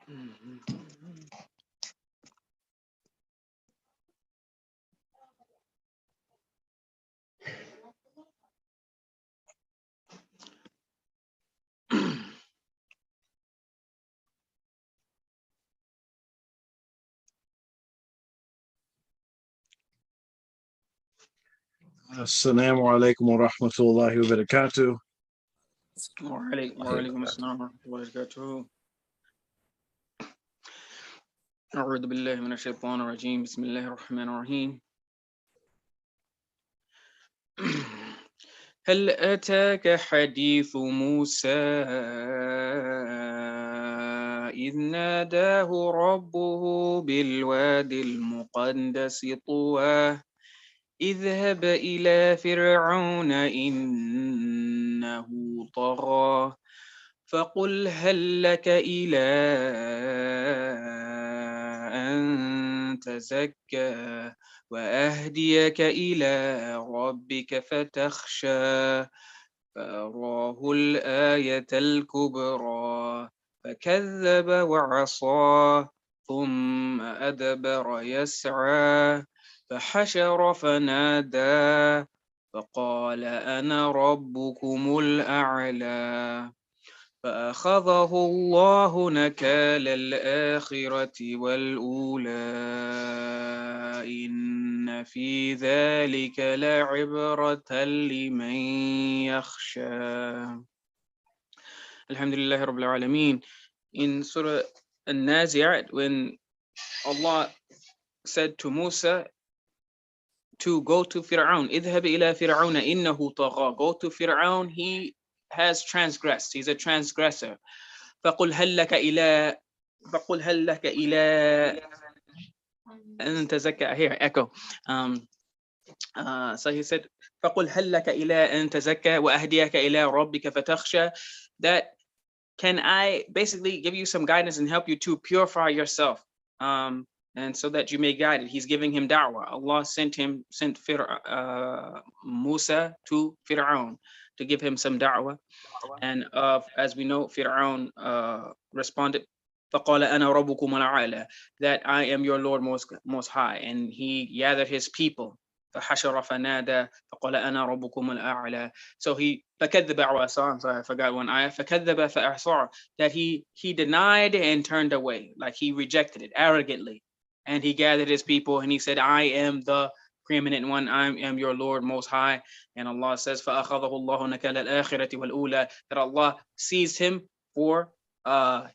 Assalamu alaikum wa rahmatullahi wa barakatuh. وعليكم السلام ورحمة الله وبركاته. أعوذ بالله من الشيطان الرجيم. بسم الله الرحمن الرحيم. هل أتاك حديث موسى إذ ناداه ربه بالوادي المقدس طوى اذهب إلى فرعون إنه طغى فقل هل لك إلى أن تزكى وأهديك إلى ربك فتخشى فأراه الآية الكبرى فكذب وعصى ثم أدبر يسعى فحشر فنادى فقال أنا ربكم الأعلى فأخذه الله نكال الآخرة والأولى إن في ذلك لعبرة لمن يخشى. Alhamdulillah Rabbil Alameen. In Surah An-Nazi'at, when Allah said to Musa to go to Fir'aun, اذهب إلى فرعون إنه طغى, go to Fir'aun, he has transgressed, he's a transgressor. فقل هل لك إلى أن تزكى. Here, echo. So he said فقل هل لك إلى أن تزكى وأهديك إلى ربك فتخشى, that can I basically give you some guidance and help you to purify yourself, and so that you may guide it. He's giving him da'wah. Allah sent Musa to Fir'aun to give him some da'wah. And as we know, Fir'aun responded, فَقَالَ أَنَا رَبُّكُمُ الْأَعْلَى, that I am your Lord most high. And he gathered his people. فَحَشَرَ فَنَادَى فَقَالَ أَنَا رَبُّكُمُ الْأَعْلَى. So he فَكَذَّبَ وَعَصَى. I'm sorry, I forgot one ayah. فَكَذَّبَ فَأَعْصَى, that he denied and turned away, like he rejected it arrogantly. And he gathered his people and he said, I am the preeminent one, I am your Lord most high. And Allah says, فَأَخَذَهُ اللَّهُ نَكَالَ الْآخِرَةِ وَالْأُولَى, that Allah seized him for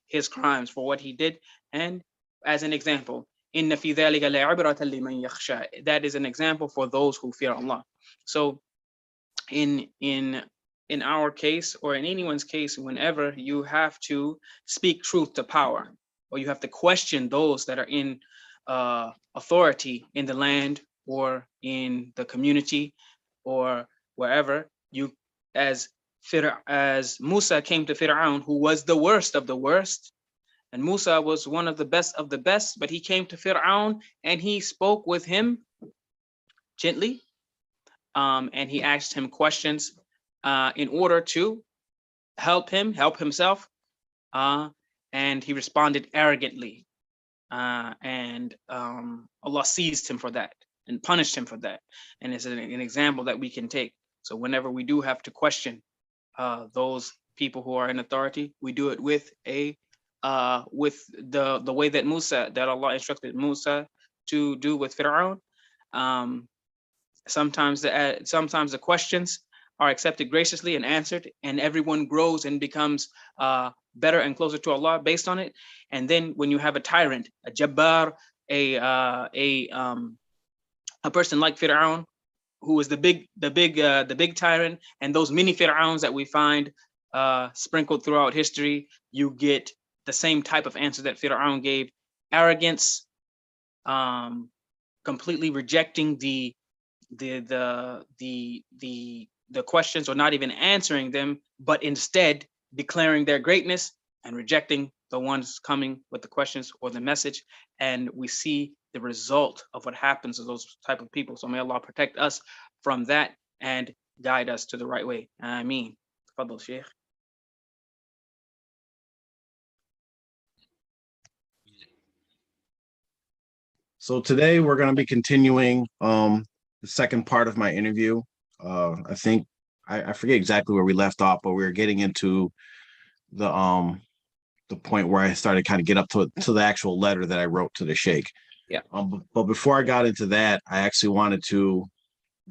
his crimes, for what he did. And as an example, إِنَّ فِي ذَلِكَ لَعِبْرَةً لِمَنْ يَخْشَى, that is an example for those who fear Allah. So in our case, or in anyone's case, whenever you have to speak truth to power, or you have to question those that are in authority in the land or in the community or wherever, you, as Musa came to Fir'aun, who was the worst of the worst, and Musa was one of the best, but he came to Fir'aun and he spoke with him gently, and he asked him questions in order to help himself, and he responded arrogantly, and Allah seized him for that and punished him for that. And it's an example that we can take. So whenever we do have to question those people who are in authority, we do it with the way that Allah instructed Musa to do with Fir'aun. Sometimes the questions are accepted graciously and answered, and everyone grows and becomes better and closer to Allah based on it. And then when you have a tyrant, a jabbar, a person like Fir'aun, who is the big tyrant, and those many Fir'auns that we find sprinkled throughout history, you get the same type of answer that Fir'aun gave: arrogance, completely rejecting the questions, or not even answering them, but instead declaring their greatness and rejecting the ones coming with the questions or the message. And we see the result of what happens to those type of people. So may Allah protect us from that and guide us to the right way. Ameen. Tafadhal, Sheikh. So today we're going to be continuing the second part of my interview. I think I forget exactly where we left off, but we were getting into the point where I started kind of get up to the actual letter that I wrote to the Sheikh. Yeah. But before I got into that, I actually wanted to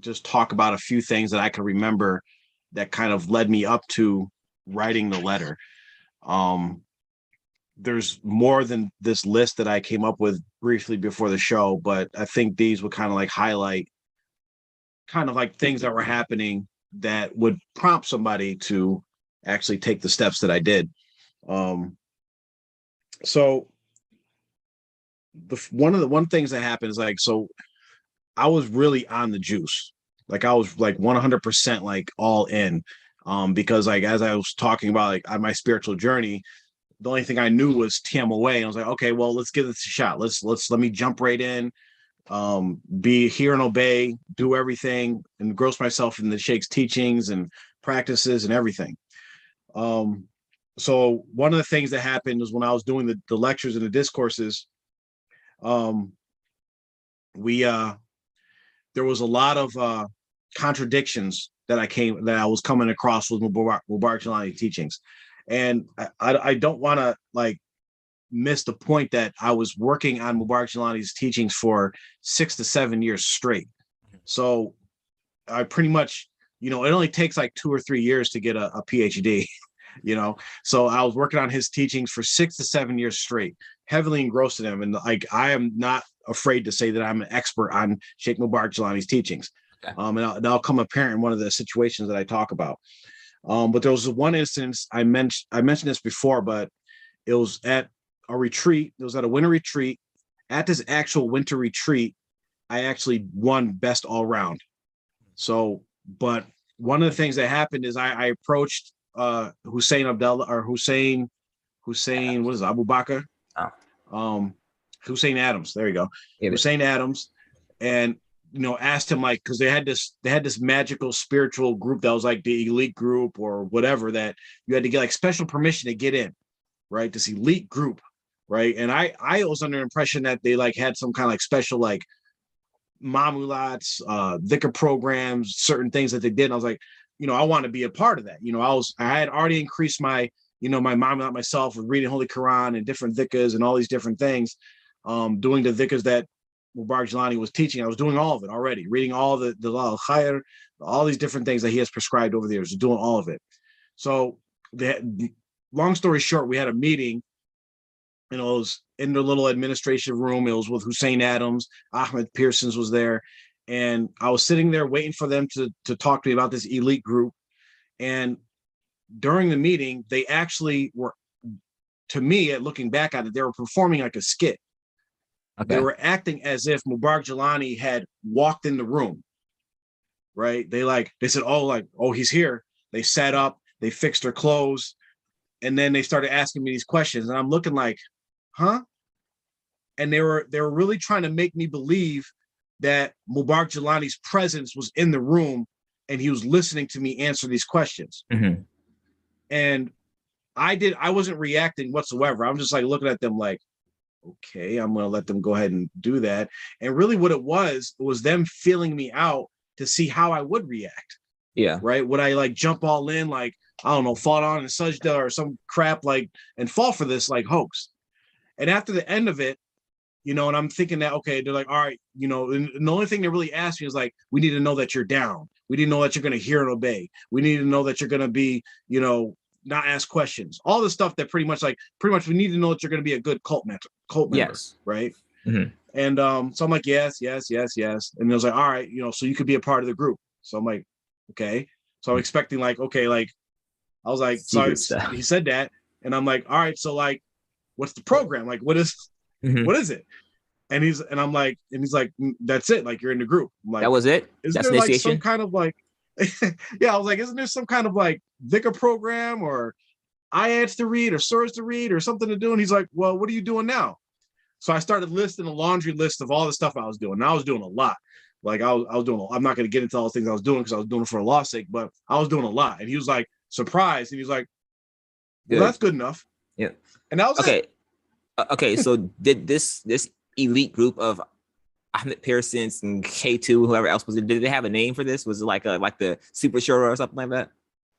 just talk about a few things that I can remember that kind of led me up to writing the letter. There's more than this list that I came up with briefly before the show, but I think these would kind of like highlight kind of like things that were happening that would prompt somebody to actually take the steps that I did. So one things that happened is like, so I was really on the juice. Like I was like 100% like all in. Because like, as I was talking about like on my spiritual journey, the only thing I knew was TMOA. And I was like, okay, well, let's give this a shot. Let me jump right in, be hear and obey, do everything, and engross myself in the Sheikh's teachings and practices and everything. So one of the things that happened was when I was doing the lectures and the discourses, there was a lot of contradictions that I was coming across with Mubarak Jelani teachings. And I don't want to like miss the point that I was working on Mubarak Jelani's teachings for 6 to 7 years straight. So I pretty much, it only takes like 2 or 3 years to get a PhD, So I was working on his teachings for 6 to 7 years straight, heavily engrossed in them. And like, I am not afraid to say that I'm an expert on Sheikh Mubarak Jelani's teachings. Okay. And I'll come apparent in one of the situations that I talk about. But there was one instance I mentioned this before, but it was at a retreat. It was at a winter retreat. At this actual winter retreat, I actually won best all round. So, but one of the things that happened is I approached Hussein Abdullah or Hussein, what is it, Abu Bakr? Oh. Hussein Adams. There you go. Yeah, Hussein Adams. And asked him like, because they had this magical spiritual group that was like the elite group or whatever, that you had to get like special permission to get in, right? This elite group, right? And I was under the impression that they like had some kind of like special like mamulats, dhikr programs, certain things that they did. And I was like, I want to be a part of that. I had already increased my, my mamulat myself with reading Holy Quran and different dhikrs and all these different things, doing the dhikrs that Mubarak Jelani was teaching. I was doing all of it already, reading all the Law al-Khair, all these different things that he has prescribed over the years, doing all of it. So long story short, we had a meeting, it was in the little administration room. It was with Hussein Adams, Ahmed Pearsons was there. And I was sitting there waiting for them to talk to me about this elite group. And during the meeting, they actually were, to me, looking back at it, they were performing like a skit. Okay. They were acting as if Mubarak Jelani had walked in the room, right? They said, oh, he's here. They sat up, they fixed their clothes, and then they started asking me these questions. And I'm looking like, huh? And they were really trying to make me believe that Mubarak Jelani's presence was in the room and he was listening to me answer these questions. Mm-hmm. And I wasn't reacting whatsoever. I'm just like looking at them like, okay, I'm going to let them go ahead and do that. And really what it was them feeling me out to see how I would react. Yeah. Right. Would I like jump all in, like, I don't know, fall on in sajda or some crap, like, and fall for this like hoax. And after the end of it, and I'm thinking that, okay, they're like, all right, and the only thing they really asked me is like, we need to know that you're down. We need to know that you're going to hear and obey. We need to know that you're going to be, not ask questions. All the stuff that pretty much we need to know that you're going to be a good cult member, yes. Right? Mm-hmm. And so I'm like, yes. And it was like, all right, so you could be a part of the group. So I'm like, okay. So I'm expecting like, okay, like, I was like, sorry, he said that. And I'm like, all right, so like, what's the program? Like, what is it? And he's like, that's it. Like, you're in the group. I'm like, that was it? Is there like some kind of like, yeah, I was like, isn't there some kind of like dhikr program or ayats to read or surahs to read or something to do? And he's like, well, what are you doing now? So I started listing a laundry list of all the stuff I was doing. And I was doing a lot. Like I was doing, I'm not going to get into all the things I was doing because I was doing it for Allah's sake, but I was doing a lot. And he was like surprised. And he was like, well, that's good enough. Yeah. And that was okay. Okay. So did this elite group of Ahmed Pearsons and K2, whoever else was it. Did they have a name for this? Was it like the Super Shura or something like that?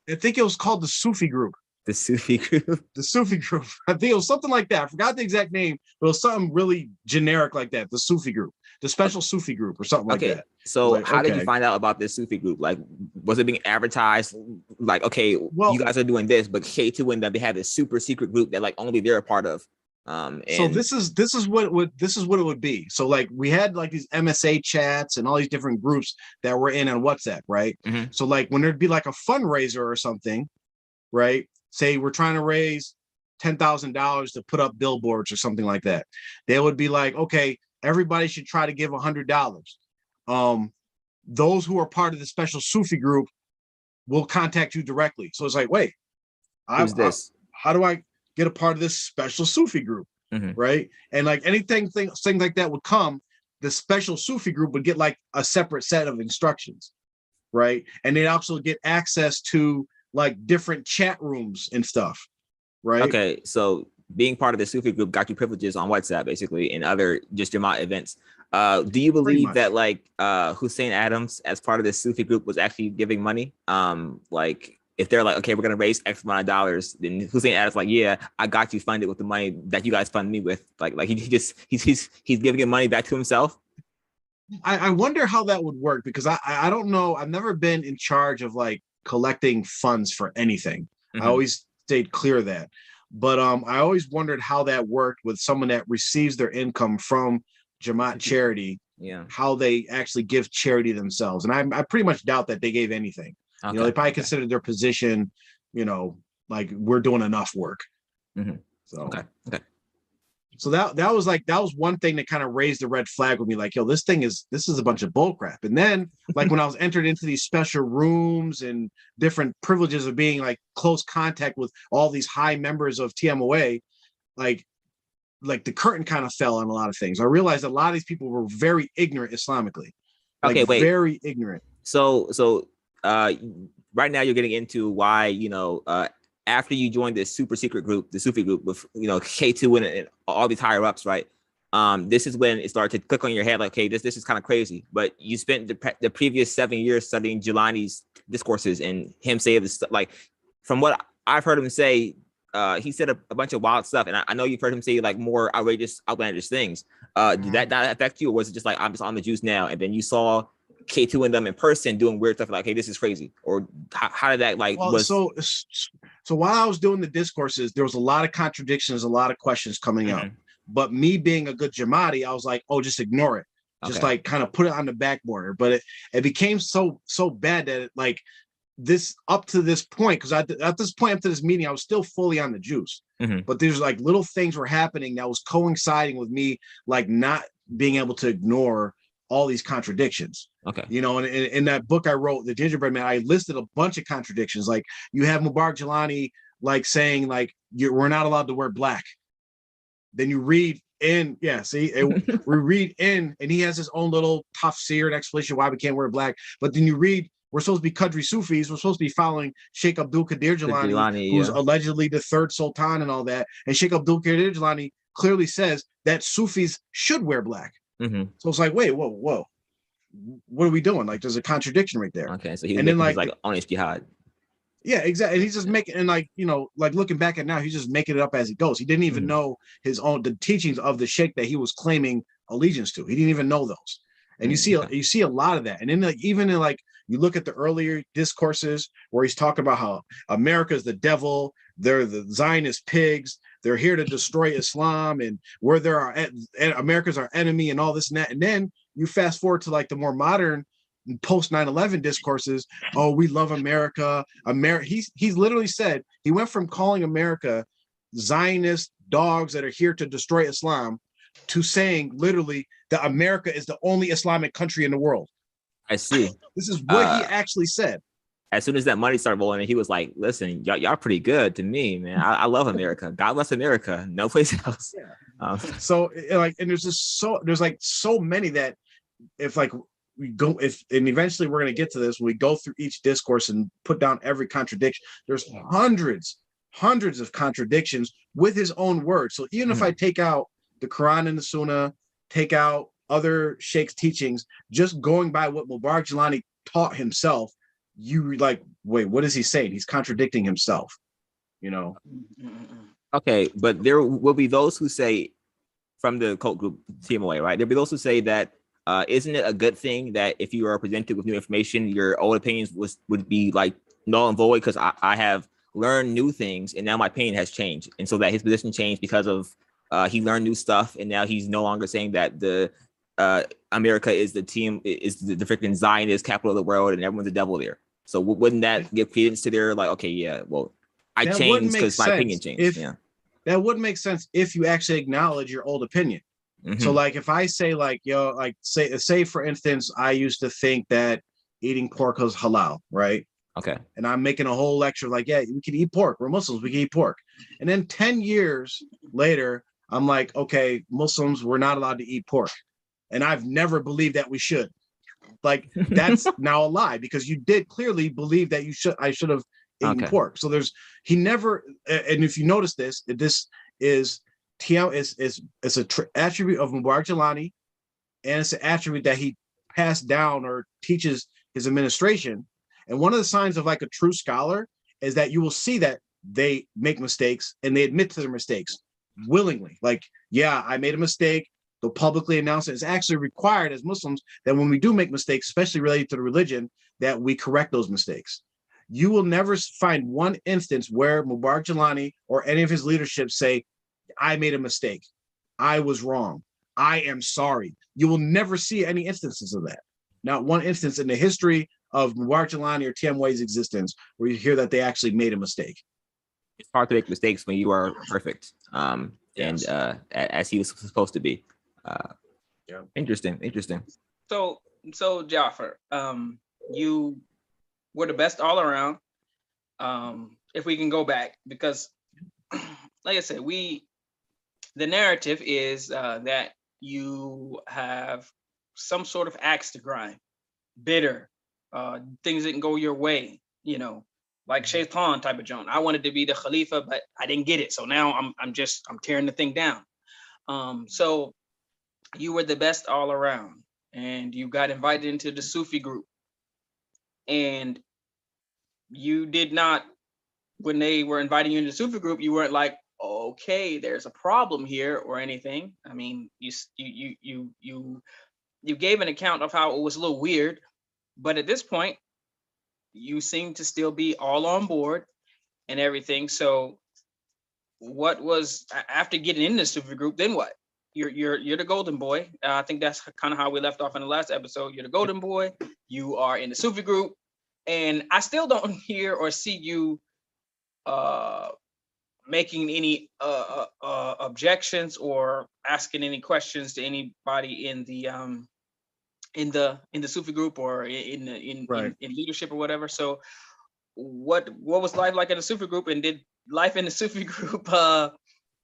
I think it was called the Sufi group. The Sufi group. The Sufi group. I think it was something like that. I forgot the exact name, but it was something really generic like that. The Sufi group, the special Sufi group, or something like that. So like, how did you find out about this Sufi group? Like, was it being advertised? Like, okay, well, you guys are doing this, but K2 and them, they had this super secret group that like only they're a part of. And so this is what it would be. So like we had like these MSA chats and all these different groups that were in on WhatsApp, right? Mm-hmm. So like when there'd be like a fundraiser or something, right? Say we're trying to raise $10,000 to put up billboards or something like that. They would be like, okay, everybody should try to give $100. Those who are part of the special Sufi group will contact you directly. So it's like, wait, how do I get a part of this special Sufi group? Mm-hmm. Right? And like things like that would come, the special Sufi group would get like a separate set of instructions, right? And they'd also get access to like different chat rooms and stuff, right? Okay, so being part of the Sufi group got you privileges on WhatsApp, basically, and other just Jamaat events. Do you believe that like Hussein Adams, as part of the Sufi group, was actually giving money? Like if they're like, okay, we're gonna raise X amount of dollars, then Hussein Adams like, yeah, I got you funded with the money that you guys fund me with. Like he's giving money back to himself. I wonder how that would work, because I don't know. I've never been in charge of like collecting funds for anything. Mm-hmm. I always stayed clear of that. But I always wondered how that worked with someone that receives their income from Jamaat charity. Yeah, how they actually give charity themselves. And I pretty much doubt that they gave anything. Okay. You know, they probably considered their position, you know, like we're doing enough work. Mm-hmm. So okay. So that was one thing that kind of raised the red flag with me, like, yo, this is a bunch of bull crap. And then like when I was entered into these special rooms and different privileges of being like close contact with all these high members of TMOA, like the curtain kind of fell on a lot of things. I realized a lot of these people were very ignorant Islamically. Like, okay, wait. Very ignorant. So right now you're getting into why, you know, after you joined this super secret group, the Sufi group with, you know, K2 and all these higher ups, right? This is when it started to click on your head, like, okay, this is kind of crazy. But you spent the previous 7 years studying Jelani's discourses and him say this, like, from what I've heard him say, he said a bunch of wild stuff. And I know you've heard him say like more outrageous, outlandish things. Did that not affect you, or was it just like, I'm just on the juice now? And then you saw K2 and them in person doing weird stuff, like, hey, this is crazy? Or how did that like? So while I was doing the discourses, there was a lot of contradictions, a lot of questions coming up. But me being a good Jamadi, I was like, oh, just ignore it. Just like kind of put it on the back burner. But it became so bad that it, like this up to this point, because at this point, up to this meeting, I was still fully on the juice. But there's like little things were happening that was coinciding with me, like not being able to ignore all these contradictions. Okay. You know, and in that book I wrote, The Gingerbread Man, I listed a bunch of contradictions. Like you have Mubarak Jelani like saying like we're not allowed to wear black. Then you read in, we read in, and he has his own little tafsir and explanation why we can't wear black. But then you read, we're supposed to be Qadri Sufis. We're supposed to be following Sheikh Abdul Qadir Jilani, who's allegedly the third sultan and all that. And Sheikh Abdul Qadir Jilani clearly says that Sufis should wear black. So it's like, wait, whoa. What are we doing? Like, there's a contradiction right there. Okay, so he's like honest jihad. Yeah, exactly. And he's just making, and like, you know, like looking back at now, he's just making it up as he goes. He didn't even know the teachings of the sheikh that he was claiming allegiance to. He didn't even know those. And you see a lot of that. And then like even in like you look at the earlier discourses where he's talking about how America's the devil, they're the Zionist pigs, they're here to destroy Islam, and where there are America's our enemy and all this and that. And then you fast forward to like the more modern post 9/11 discourses. Oh, we love America. He's literally said he went from calling America Zionist dogs that are here to destroy Islam to saying literally that America is the only Islamic country in the world. I see. This is what he actually said. As soon as that money started rolling, he was like, listen, y'all pretty good to me, man. I love America. God bless America. No place else. Yeah. So like, and there's like so many that if like we go, and eventually we're going to get to this, when we go through each discourse and put down every contradiction, there's hundreds of contradictions with his own words. So even if I take out the Quran and the Sunnah, take out other sheikhs' teachings, just going by what Mubarak Jelani taught himself, you like, wait, what is he saying? He's contradicting himself, you know? Okay, but there will be those who say from the cult group TMOA, right? There'll be those who say that isn't it a good thing that if you are presented with new information, your old opinions would be like null and void because I have learned new things and now my opinion has changed, and so that his position changed because of he learned new stuff, and now he's no longer saying that the America is the freaking Zionist capital of the world and everyone's the devil there. So wouldn't that give credence to their like, okay, yeah, well, I changed because my opinion changed. Yeah, that would make sense if you actually acknowledge your old opinion. So like if I say like, yo, like say for instance, I used to think that eating pork was halal, right? Okay. And I'm making a whole lecture like, yeah, we can eat pork. We're Muslims, we can eat pork. And then 10 years later, I'm like, okay, Muslims, we're not allowed to eat pork. And I've never believed that we should. Like that's now a lie because you did clearly believe that I should have eaten pork. So he never, and if you notice this is it's an attribute of Mubarak Jelani, and it's an attribute that he passed down or teaches his administration. And one of the signs of like a true scholar is that you will see that they make mistakes and they admit to their mistakes willingly. Like, yeah, I made a mistake. They'll publicly announce it. It's actually required as Muslims that when we do make mistakes, especially related to the religion, that we correct those mistakes. You will never find one instance where Mubarak Jelani or any of his leadership say, I made a mistake. I was wrong. I am sorry. You will never see any instances of that. Not one instance in the history of Mubarak Jelani or TMWA's existence where you hear that they actually made a mistake. It's hard to make mistakes when you are perfect. Yes. And as he was supposed to be. Yeah. Interesting. So Jafar, you were the best all around. If we can go back, because like I said, the narrative is that you have some sort of axe to grind, bitter, things didn't go your way, like Shaitan type of John. I wanted to be the Khalifa, but I didn't get it. So now I'm tearing the thing down. So you were the best all around, and you got invited into the Sufi group, and you did not, when they were inviting you into the Sufi group, you weren't like, okay, there's a problem here or anything. I mean, you gave an account of how it was a little weird, but at this point, you seem to still be all on board and everything. So what was, after getting in the Sufi group, then what? You're the golden boy. I think that's kind of how we left off in the last episode. You're the golden boy. You are in the Sufi group, and I still don't hear or see you making any objections or asking any questions to anybody in the Sufi group or in leadership or whatever. So what was life like in the Sufi group, and did life in the Sufi group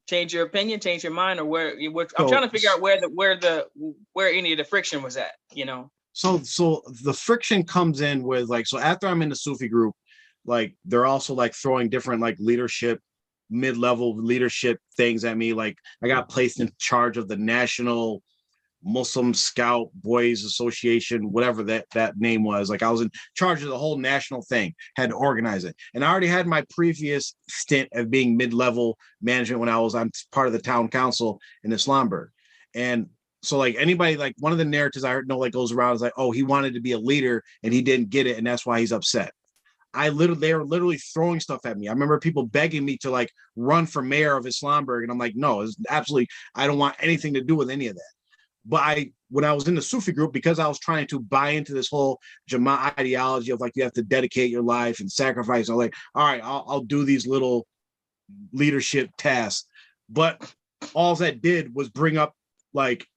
change your opinion, change your mind, or I'm trying to figure out where any of the friction was at, So the friction comes in with like, so after I'm in the Sufi group, like they're also like throwing different like leadership, mid-level leadership things at me. Like I got placed in charge of the National Muslim Scout Boys Association, whatever that name was. Like I was in charge of the whole national thing, had to organize it. And I already had my previous stint of being mid-level management when I was on part of the town council in Islamberg. And so like anybody, like one of the narratives I heard goes around is like, oh, he wanted to be a leader and he didn't get it, and that's why he's upset. They were literally throwing stuff at me. I remember people begging me to like run for mayor of Islamberg, and I'm like, no, it's absolutely, I don't want anything to do with any of that. But when I was in the Sufi group, because I was trying to buy into this whole Jamaat ideology of like, you have to dedicate your life and sacrifice, I'm like, all right, I'll do these little leadership tasks. But all that did was bring up like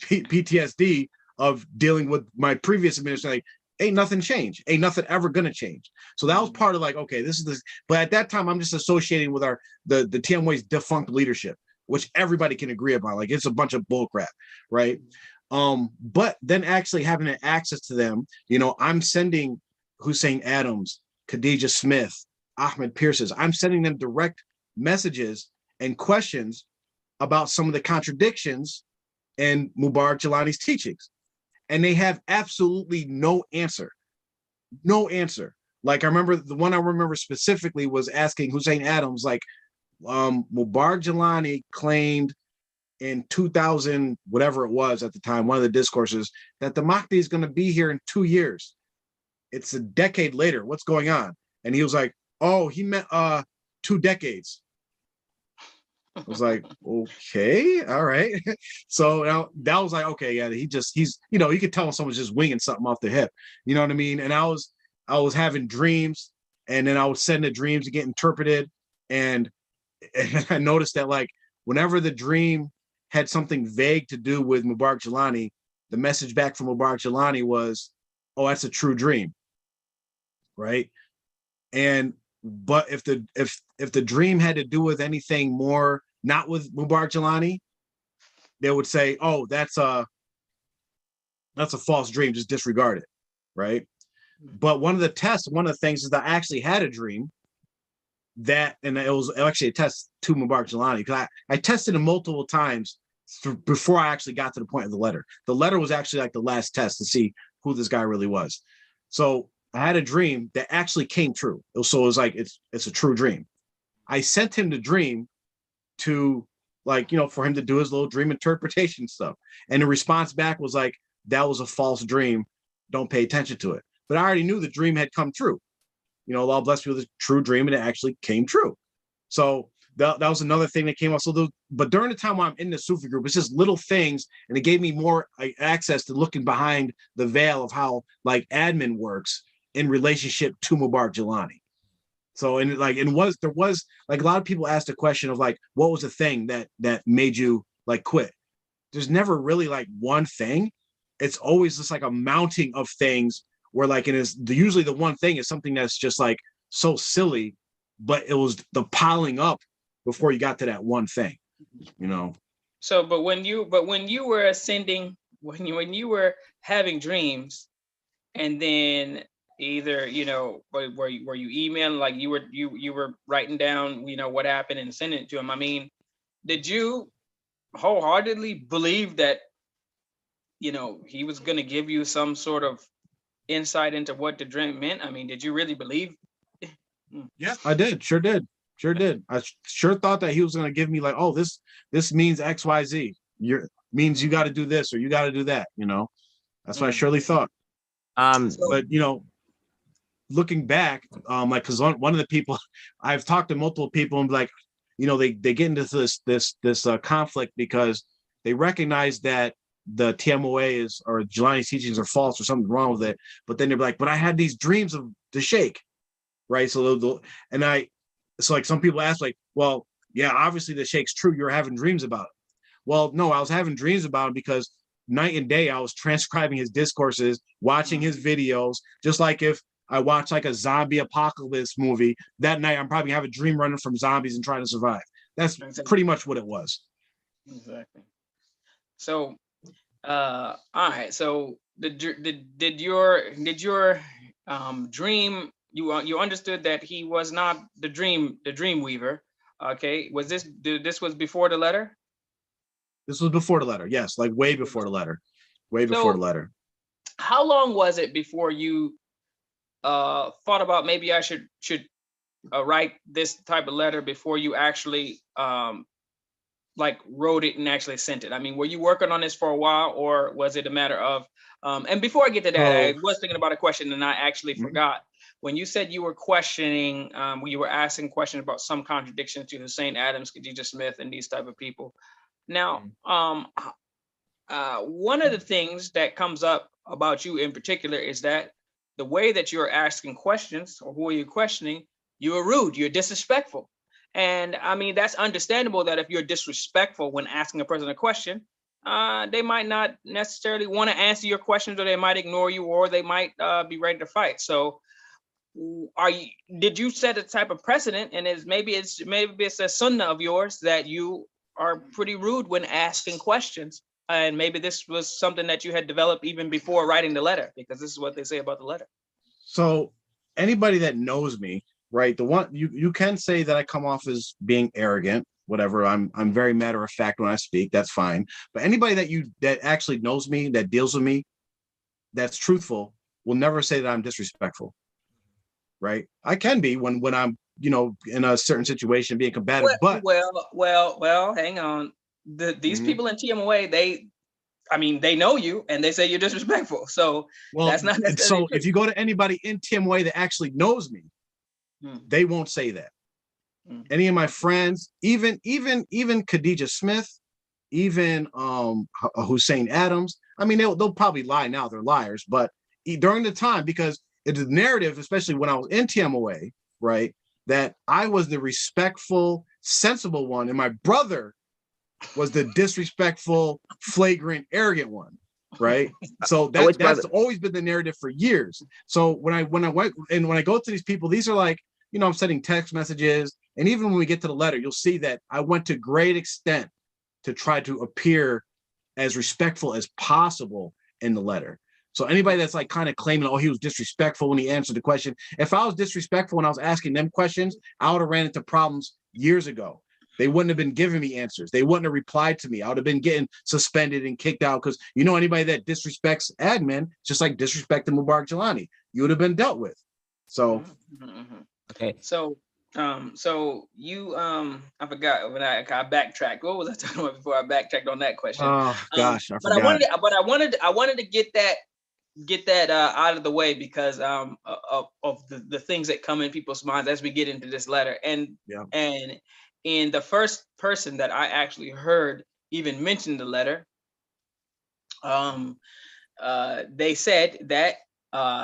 PTSD of dealing with my previous administration. Like, ain't nothing changed. Ain't nothing ever gonna change. So that was part of like, okay, this is this. But at that time, I'm just associating with the TMW's defunct leadership, which everybody can agree upon. Like it's a bunch of bullcrap, right? But then actually having access to them, I'm sending Hussein Adams, Khadija Smith, Ahmed Pierces. I'm sending them direct messages and questions about some of the contradictions in Mubarak Jelani's teachings, and they have absolutely no answer. No answer. Like I remember the one I remember specifically was asking Hussein Adams, like, Mubarak Jelani claimed in 2000, whatever it was at the time, one of the discourses, that the Mahdi is going to be here in 2 years. It's a decade later. What's going on? And he was like, oh, he meant 2 decades. I was like, okay, all right. So that was like, okay, yeah, he's, you know, you could tell when someone's just winging something off the hip. You know what I mean? And I was having dreams, and then I would send the dreams to get interpreted. And I noticed that, like, whenever the dream had something vague to do with Mubarak Jelani, the message back from Mubarak Jelani was, oh, that's a true dream. Right. But if the dream had to do with anything more, not with Mubarak Jelani, they would say, oh, that's a false dream, just disregard it. Right. But one of the things is that I actually had a dream that, and it was actually a test to Mubarak Jelani, because I tested him multiple times before I actually got to the point of the letter. The letter was actually like the last test to see who this guy really was. So I had a dream that actually came true. So it was like, it's a true dream. I sent him the dream to, like, you know, for him to do his little dream interpretation stuff. And the response back was like, that was a false dream. Don't pay attention to it. But I already knew the dream had come true. You know, Allah bless me with a true dream, and it actually came true. So that was another thing that came up. So but during the time when I'm in the Sufi group, it's just little things, and it gave me more access to looking behind the veil of how, like, admin works in relationship to Mubarak Jelani. So, and like, there was like, a lot of people asked the question of, like, what was the thing that made you, like, quit? There's never really like one thing. It's always just like a mounting of things where, like, it is usually the one thing is something that's just like so silly, but it was the piling up before you got to that one thing, you know? So, but when you were ascending, when you were having dreams, and then either, you know, were you emailing, like you were writing down, you know, what happened and sending it to him? I mean, did you wholeheartedly believe that, you know, he was going to give you some sort of insight into what the dream meant? I mean, did you really believe? Yeah, I did. Sure did. I sure thought that he was going to give me, like, oh, this means XYZ. Means you got to do this or you got to do that. You know, that's what I surely thought. But, you know, looking back, like, because one of the people, I've talked to multiple people, and, like, you know, they get into this conflict because they recognize that the TMOA or Jelani's teachings are false or something wrong with it. But then they're like, but I had these dreams of the Sheikh, right? So like, some people ask, like, well, yeah, obviously the Sheikh's true. You're having dreams about it. Well, no, I was having dreams about him because night and day I was transcribing his discourses, watching his videos. Just like if I watch like a zombie apocalypse movie, that night I'm probably have a dream running from zombies and trying to survive. That's pretty much what it was. Exactly. So, all right. So did your dream, you understood that he was not the dream weaver? Okay. This was before the letter? This was before the letter. Yes, like way before the letter. Way before the letter. How long was it before you thought about, maybe I should write this type of letter, before you actually like wrote it and actually sent it? I mean, were you working on this for a while, or was it a matter of and before I get to that, I was thinking about a question and I actually forgot. When you said you were questioning, when you were asking questions about some contradictions to Hussein Adams, Khadijah Smith, and these type of people. Now, one of the things that comes up about you in particular is that the way that you're asking questions, or who are you questioning, you are rude, you're disrespectful. And I mean, that's understandable that if you're disrespectful when asking a person a question, they might not necessarily want to answer your questions, or they might ignore you, or they might be ready to fight. So did you set a type of precedent, and maybe it's a sunnah of yours that you are pretty rude when asking questions? And maybe this was something that you had developed even before writing the letter, because this is what they say about the letter. So anybody that knows me, right, the one you can say that I come off as being arrogant, whatever. I'm very matter of fact when I speak. That's fine. But anybody that actually knows me, that deals with me, that's truthful, will never say that I'm disrespectful. Right? I can be when I'm, in a certain situation being combative, but well, hang on. These people in TMOA, they know you and they say you're disrespectful. So that's not necessarily so true. if you go to anybody in TMOA that actually knows me, they won't say that. Any of my friends, even Khadijah Smith, even Hussein Adams, I mean, they'll probably lie now, they're liars, but during the time, because it's a narrative, especially when I was in TMOA, right, that I was the respectful, sensible one, and my brother was the disrespectful, flagrant, arrogant one, right? So that's always been the narrative for years. So when I go to these people, these are like, I'm sending text messages, and even when we get to the letter, you'll see that I went to great extent to try to appear as respectful as possible in the letter. So anybody that's like kind of claiming, oh, he was disrespectful when he answered the question. If I was disrespectful when I was asking them questions, I would have ran into problems years ago. They wouldn't have been giving me answers. They wouldn't have replied to me. I would have been getting suspended and kicked out because anybody that disrespects admin, just like disrespecting Mubarak Jelani, you would have been dealt with. So okay. So you I forgot when I backtracked. What was I talking about before I backtracked on that question? Oh gosh, I but forgot. I wanted to get that out of the way because of the things that come in people's minds as we get into this letter. And in the first person that I actually heard even mention the letter, they said that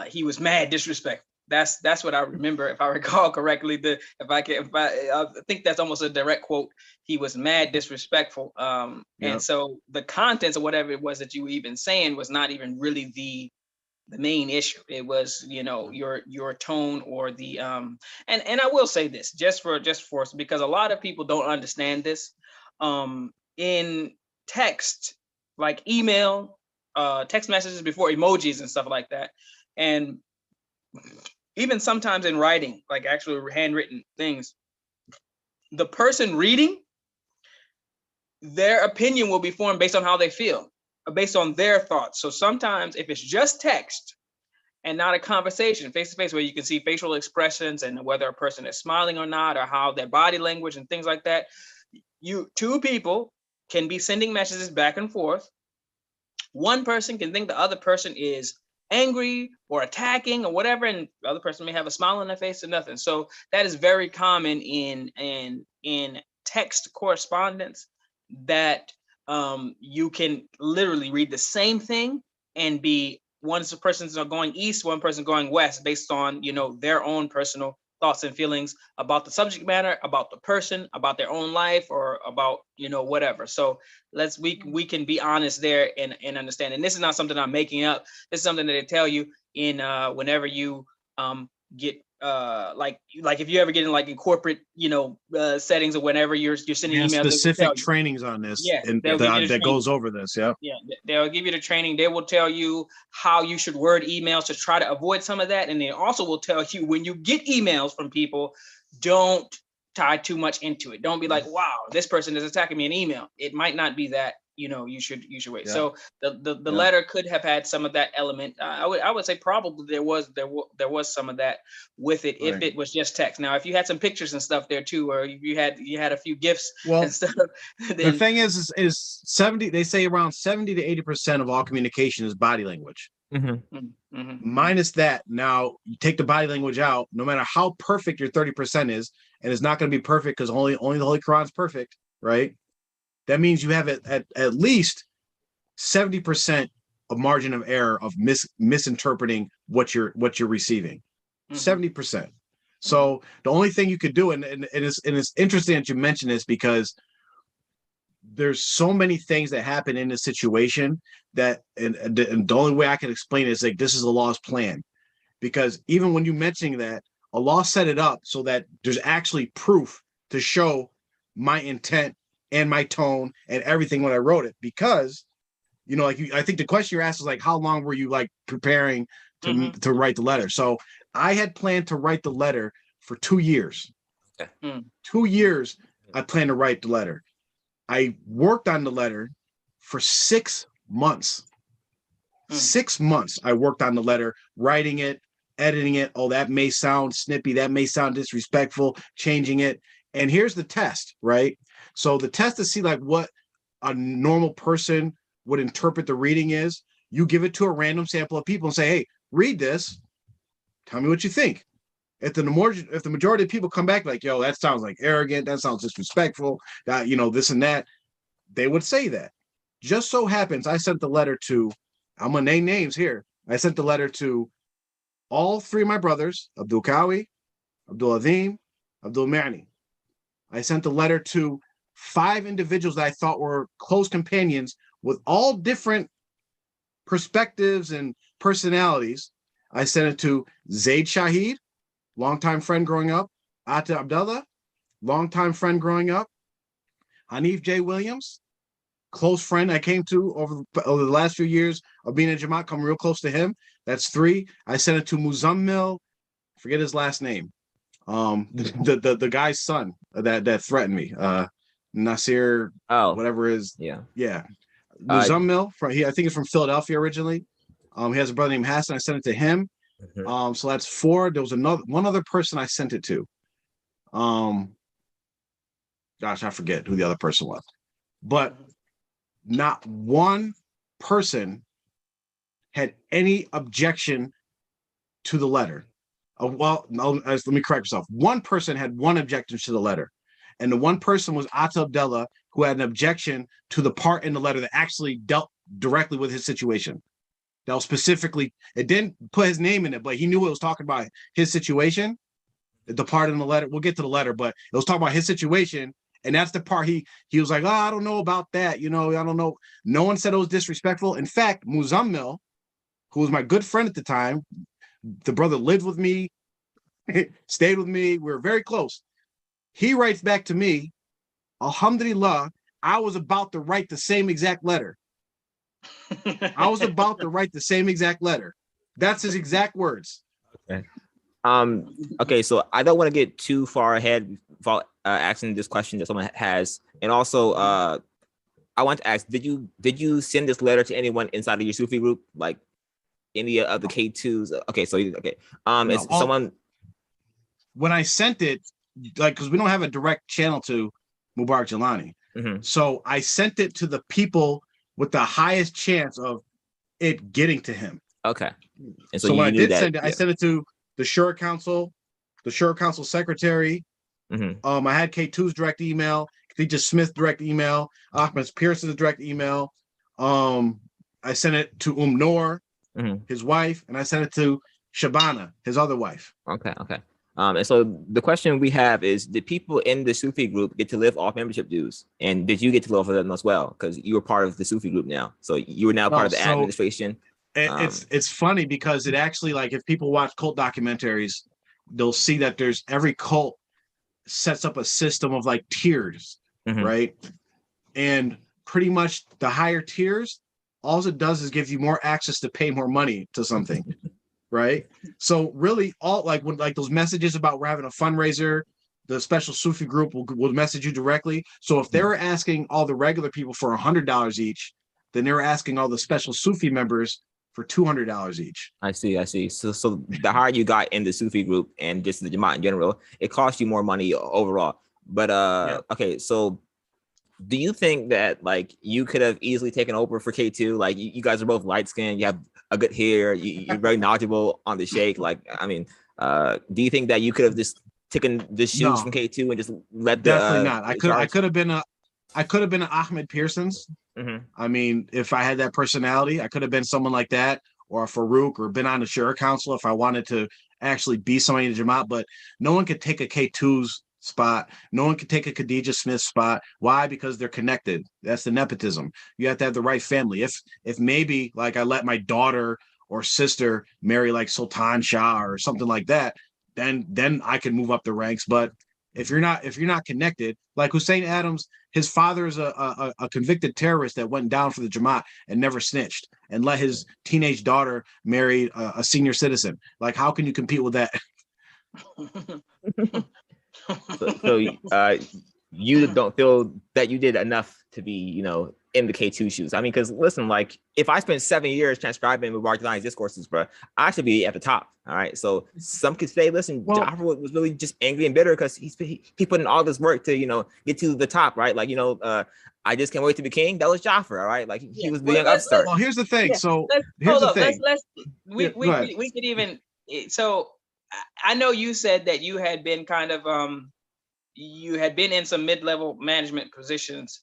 he was mad disrespectful. That's what I remember, if I recall correctly. I think that's almost a direct quote. He was mad disrespectful. And so the contents of whatever it was that you were even saying was not even really the main issue. It was, your tone or the and I will say this just for because a lot of people don't understand this. In text, like email, text messages before emojis and stuff like that, and even sometimes in writing, like actual handwritten things, the person reading, their opinion will be formed based on how they feel, based on their thoughts. So sometimes if it's just text and not a conversation face to face where you can see facial expressions and whether a person is smiling or not, or how their body language and things like that, two people can be sending messages back and forth. One person can think the other person is angry or attacking or whatever, and the other person may have a smile on their face or nothing. So that is very common in text correspondence, that you can literally read the same thing and be one person going east, one person going west, based on their own personal thoughts and feelings about the subject matter, about the person, about their own life, or about whatever. So we can be honest there and understand. And this is not something I'm making up. This is something that they tell you in whenever you get like if you ever get in like in corporate settings, or whenever you're sending emails, specific trainings on this, and that goes over this. They'll give you the training. They will tell you how you should word emails to try to avoid some of that, and they also will tell you when you get emails from people, don't tie too much into it. Don't be like, wow, this person is attacking me in email. It might not be that. You should wait. So the letter could have had some of that element. I would say probably there was some of that with it, if it was just text. Now, if you had some pictures and stuff there too, or you had a few GIFs and stuff. The thing is 70. They say around 70 to 80% of all communication is body language. Minus that. Now you take the body language out. No matter how perfect your 30% is, and it's not going to be perfect because only the Holy Quran is perfect, right? That means you have at least 70% of margin of error of misinterpreting what you're receiving. 70%. So the only thing you could do, and it's interesting that you mention this, because there's so many things that happen in this situation that, and the only way I can explain it is like, this is Allah's plan. Because even when you mentioning that, Allah set it up so that there's actually proof to show my intent and my tone and everything when I wrote it. Because I think the question you're asked is like, how long were you like preparing to write the letter? So I had planned to write the letter for 2 years. 2 years I plan to write the letter. I worked on the letter for 6 months. 6 months I worked on the letter, writing it, editing it. Oh, that may sound snippy. That may sound disrespectful, changing it. And here's the test, right? So the test to see like what a normal person would interpret the reading is, you give it to a random sample of people and say, hey, read this. Tell me what you think. If the majority of people come back like, yo, that sounds like arrogant, that sounds disrespectful, that, this and that, they would say that. Just so happens I sent the letter to, I'm gonna name names here. I sent the letter to all 3 of my brothers, Abdul Kawi, Abdul Azim, Abdul Mani. I sent the letter to 5 individuals that I thought were close companions with all different perspectives and personalities. I sent it to Zaid Shahid, longtime friend growing up, Atta Abdullah, longtime friend growing up, Hanif J. Williams, close friend I came to over the last few years of being in Jamaat, come real close to him. That's 3. I sent it to Muzammil, forget his last name, the guy's son that threatened me, Nasir, whatever is, yeah. Muzammil I think he's from Philadelphia originally. He has a brother named Hassan. I sent it to him. So that's 4. There was one other person I sent it to. Gosh, I forget who the other person was, but not one person had any objection to the letter. Let me correct myself. One person had one objection to the letter, and the one person was Atta Abdullah, who had an objection to the part in the letter that actually dealt directly with his situation. That was specifically, it didn't put his name in it, but he knew it was talking about his situation. The part in the letter, we'll get to the letter, but it was talking about his situation. And that's the part he was like, I don't know about that. I don't know. No one said it was disrespectful. In fact, Muzammil, who was my good friend at the time, the brother lived with me, stayed with me. We were very close. He writes back to me, Alhamdulillah, I was about to write the same exact letter. That's his exact words. Okay. Okay, so I don't want to get too far ahead without asking this question that someone has. And also, I want to ask, did you send this letter to anyone inside of your Sufi group, like any of the K2s? Okay, so okay. Is someone, when I sent it, like, because we don't have a direct channel to Mubarak Jelani, so I sent it to the people with the highest chance of it getting to him. Okay. And so when I did send it, I sent it to the Shura Council, secretary. I had K2's direct email, Khadija Smith's direct email, Ahmed Pearson's direct email. I sent it to Noor, his wife, and I sent it to Shabana, his other wife. Okay. And so the question we have is, did people in the Sufi group get to live off membership dues? And did you get to live off of them as well? Because you were part of the Sufi group now. So you were now part of the administration. It's funny because it actually, like, if people watch cult documentaries, they'll see that there's every cult sets up a system of like tiers, right? And pretty much the higher tiers, all it does is give you more access to pay more money to something. Right. So really all like when like those messages about we're having a fundraiser, the special Sufi group will message you directly. So if they were asking all the regular people for $100 each, then they were asking all the special Sufi members for $200 each. I see. So the higher you got in the Sufi group and just the Jamaat in general, it cost you more money overall. But okay, so do you think that like you could have easily taken over for K2? Like you guys are both light skinned, you have a good hair, you're very knowledgeable on the Sheikh. Like, I mean, do you think that you could have just taken the shoes from K2 and just let the definitely not. I could have been an Ahmed Pearson's. I mean, if I had that personality, I could have been someone like that, or a Farouk, or been on the Shura Council if I wanted to actually be somebody in the Jamaat. But no one could take a K2's spot. No one could take a Khadija Smith spot. Why? Because they're connected. That's the nepotism. You have to have the right family. If maybe like I let my daughter or sister marry like Sultan Shah or something like that, then I can move up the ranks. But if you're not connected, like Hussein Adams, his father is a convicted terrorist that went down for the Jamaat and never snitched, and let his teenage daughter marry a senior citizen. Like, how can you compete with that? So you don't feel that you did enough to be, in the K2 shoes. I mean, because listen, like if I spent 7 years transcribing Mubarak Jelani's discourses, bro, I should be at the top. All right. So some could say, listen, Well, Jafar was really just angry and bitter because he put in all this work to, get to the top, right? Like, I just can't wait to be king. That was Jafar, all right? Like he was the young upstart. well, here's the thing. Yeah, So let's here's hold the up. thing. We Go ahead. we could even so I know you said that you had been kind of you had been in some mid-level management positions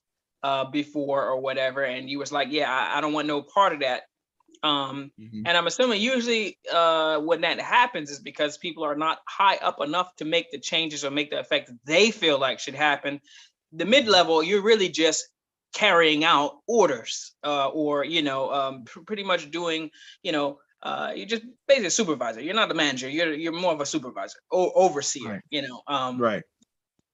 before or whatever, and you was like, yeah, I don't want no part of that. And I'm assuming usually when that happens is because people are not high up enough to make the changes or make the effect they feel like should happen. The mid-level, you're really just carrying out orders or pretty much doing you're just basically a supervisor. You're not a manager, you're more of a supervisor or overseer. Right. Right.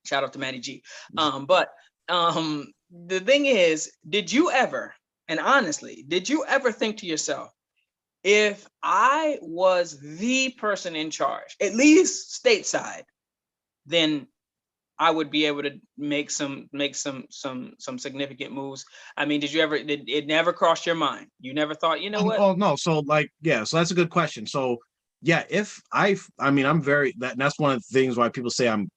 Shout out to Matty G. But the thing is, did you ever, and honestly, did you ever think to yourself, if I was the person in charge, at least stateside, then I would be able to make some significant moves? I mean, did it never crossed your mind? You never thought, what? Oh no. So so that's a good question. So yeah, that's one of the things why people say I'm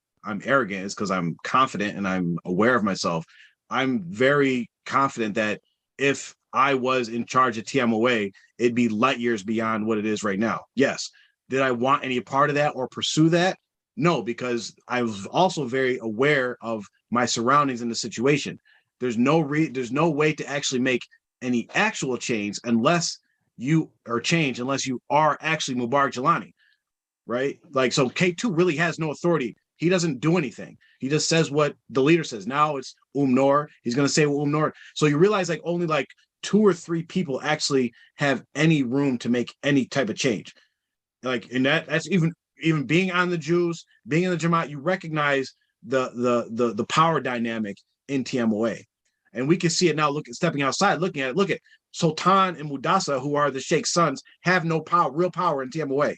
arrogant, is because I'm confident and I'm aware of myself. I'm very confident that if I was in charge of TMOA, it'd be light years beyond what it is right now. Yes. Did I want any part of that or pursue that? No, because I was also very aware of my surroundings in the situation. There's no way to actually make any actual change unless you are actually Mubarak Jelani, right? Like, so K2 really has no authority. He doesn't do anything. He just says what the leader says. Now it's Noor. He's going to say what Noor. So you realize like only like 2 or 3 people actually have any room to make any type of change. Like, and that's even being on the Jews, being in the Jamaat, you recognize the power dynamic in TMOA. And we can see it now, stepping outside, look at Sultan and Mudasa, who are the Sheikh's sons, have no real power in TMOA.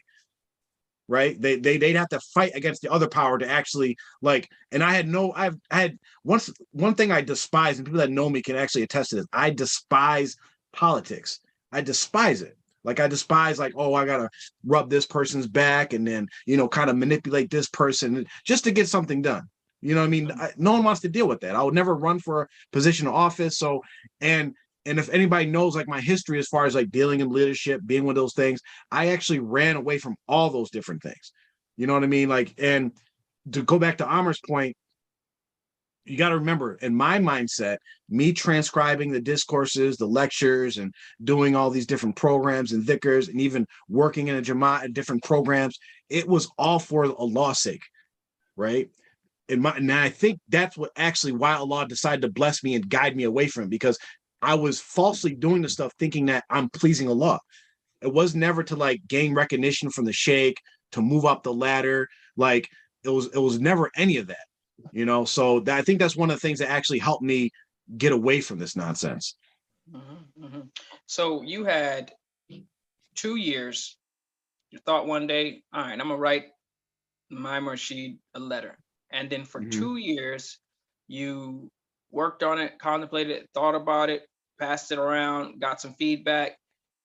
Right? They'd have to fight against the other power to actually and I had one thing I despise, and people that know me can actually attest to this. I despise politics. I despise it. Like I despise oh, I gotta rub this person's back and then kind of manipulate this person just to get something done. You know what I mean? No one wants to deal with that. I would never run for a position of office. So and if anybody knows my history as far as dealing in leadership, being one of those things, I actually ran away from all those different things. You know what I mean? And to go back to Amar's point, you got to remember, in my mindset, me transcribing the discourses, the lectures, and doing all these different programs and dhikrs, and even working in a Jamaat and different programs, it was all for Allah's sake, right? And I think that's what actually why Allah decided to bless me and guide me away from it, because I was falsely doing the stuff thinking that I'm pleasing Allah. It was never to gain recognition from the sheikh, to move up the ladder. It was never any of that, so I think that's one of the things that actually helped me get away from this nonsense. So you had 2 years. You thought one day, all right, I'm gonna write Imam Rashid a letter. And then for 2 years, you worked on it, contemplated it, thought about it, passed it around, got some feedback.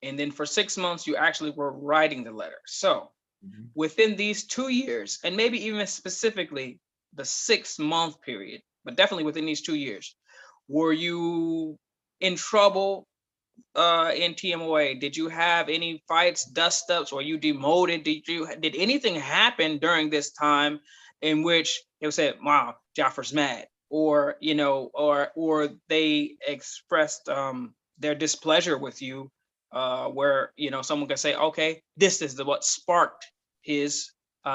And then for 6 months, you actually were writing the letter. So within these 2 years, and maybe even specifically the 6-month period, but definitely within these 2 years, were you in trouble in TMOA? Did you have any fights, dust ups? Were you demoted? Did anything happen during this time in which they would say, wow, Jafar's mad? Or or they expressed their displeasure with you, where someone could say, okay, this is what sparked his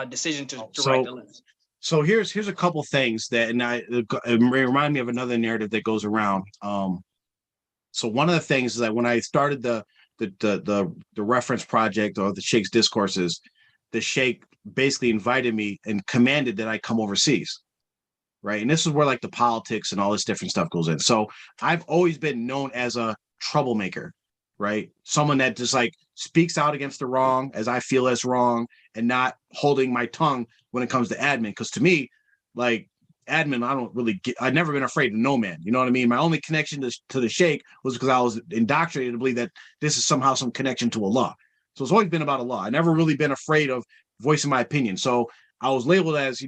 decision to write the list. So here's a couple things that, and it remind me of another narrative that goes around. So one of the things is that when I started the reference project or the Sheikh's discourses, the Sheikh basically invited me and commanded that I come overseas. Right. And this is where the politics and all this different stuff goes in. So I've always been known as a troublemaker, right? Someone that just speaks out against the wrong as I feel is wrong, and not holding my tongue when it comes to admin. Because to me, admin, I've never been afraid of no man. You know what I mean? My only connection to the Sheikh was because I was indoctrinated to believe that this is somehow some connection to Allah. So it's always been about Allah. I never really been afraid of voicing my opinion. So I was labeled as,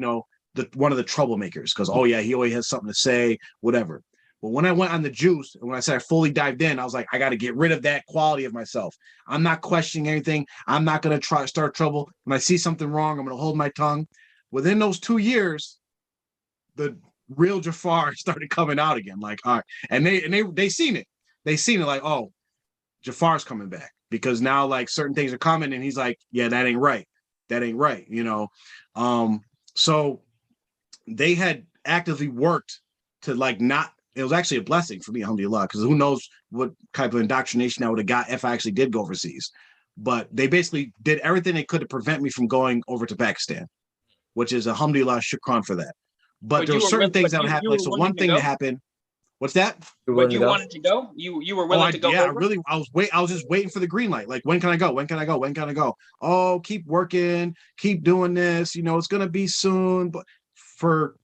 one of the troublemakers because, oh yeah, he always has something to say, whatever. But when I went on the juice, and when I said I fully dived in, I was like, I got to get rid of that quality of myself. I'm not questioning anything. I'm not going to try to start trouble. When I see something wrong, I'm going to hold my tongue. Within those 2 years, the real Jafar started coming out again. Like, all right. And they seen it. They seen it like, oh, Jafar's coming back because now like certain things are coming and he's like, yeah, that ain't right. That ain't right. So they had actively worked to like not, it was actually a blessing for me, alhamdulillah, because who knows what type of indoctrination I would have got if I actually did go overseas. But they basically did everything they could to prevent me from going over to Pakistan, which is alhamdulillah, shukran for that. But there were certain things that would happen. Like, so one thing that happened, what's that? But you wanted to go? You were willing to go? Yeah, I was just waiting for the green light. Like, when can I go? When can I go? When can I go? Oh, keep working, keep doing this. It's gonna be soon. But for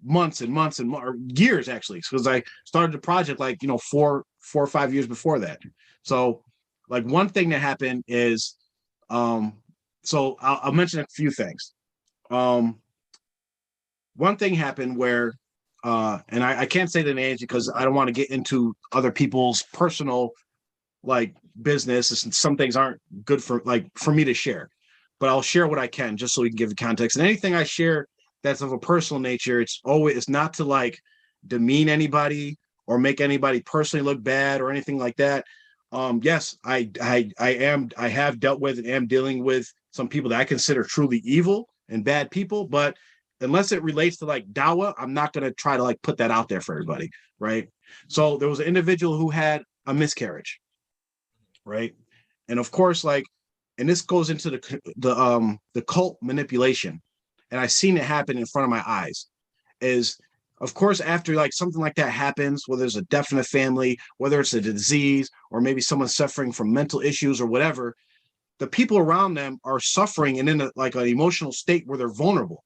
months and months and or years actually, because I started the project like 4 or 5 years before that. So like one thing that happened is so I'll mention a few things. One thing happened where and I can't say the names because I don't want to get into other people's personal like business, and some things aren't good for me to share, but I'll share what I can just so we can give the context. And anything I share that's of a personal nature, it's not to like demean anybody or make anybody personally look bad or anything like that. Yes, I have dealt with and am dealing with some people that I consider truly evil and bad people, but unless it relates to like dawah, I'm not going to try to like put that out there for everybody, right? So there was an individual who had a miscarriage, right? And of course, like, and this goes into the cult manipulation. And I've seen it happen in front of my eyes, is of course, after like something like that happens, whether there's a death in the family, whether it's a disease, or maybe someone suffering from mental issues or whatever, the people around them are suffering and in like an emotional state where they're vulnerable,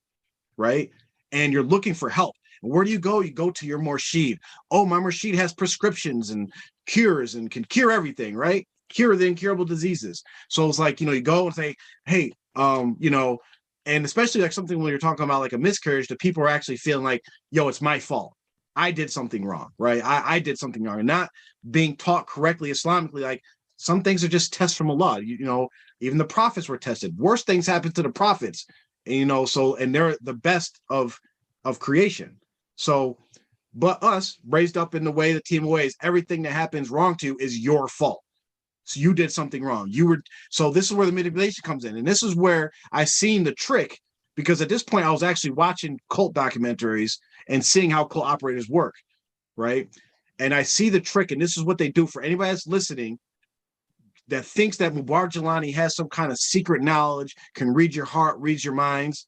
right? And you're looking for help. And where do you go? You go to your Murshid. Oh, my Murshid has prescriptions and cures and can cure everything, right? Cure the incurable diseases. So it's like, you go and say, hey, and especially like something when you're talking about like a miscarriage, the people are actually feeling like, yo, it's my fault. I did something wrong, right? I did something wrong, and not being taught correctly Islamically. Like some things are just tests from Allah. Even the prophets were tested. Worst things happen to the prophets, and so, and they're the best of creation. So, but us raised up in the way, the team ways, everything that happens wrong to you is your fault. So you did something wrong. So this is where the manipulation comes in. And this is where I seen the trick, because at this point I was actually watching cult documentaries and seeing how cult operators work, right? And I see the trick, and this is what they do for anybody that's listening that thinks that Mubarak Jelani has some kind of secret knowledge, can read your heart, reads your minds.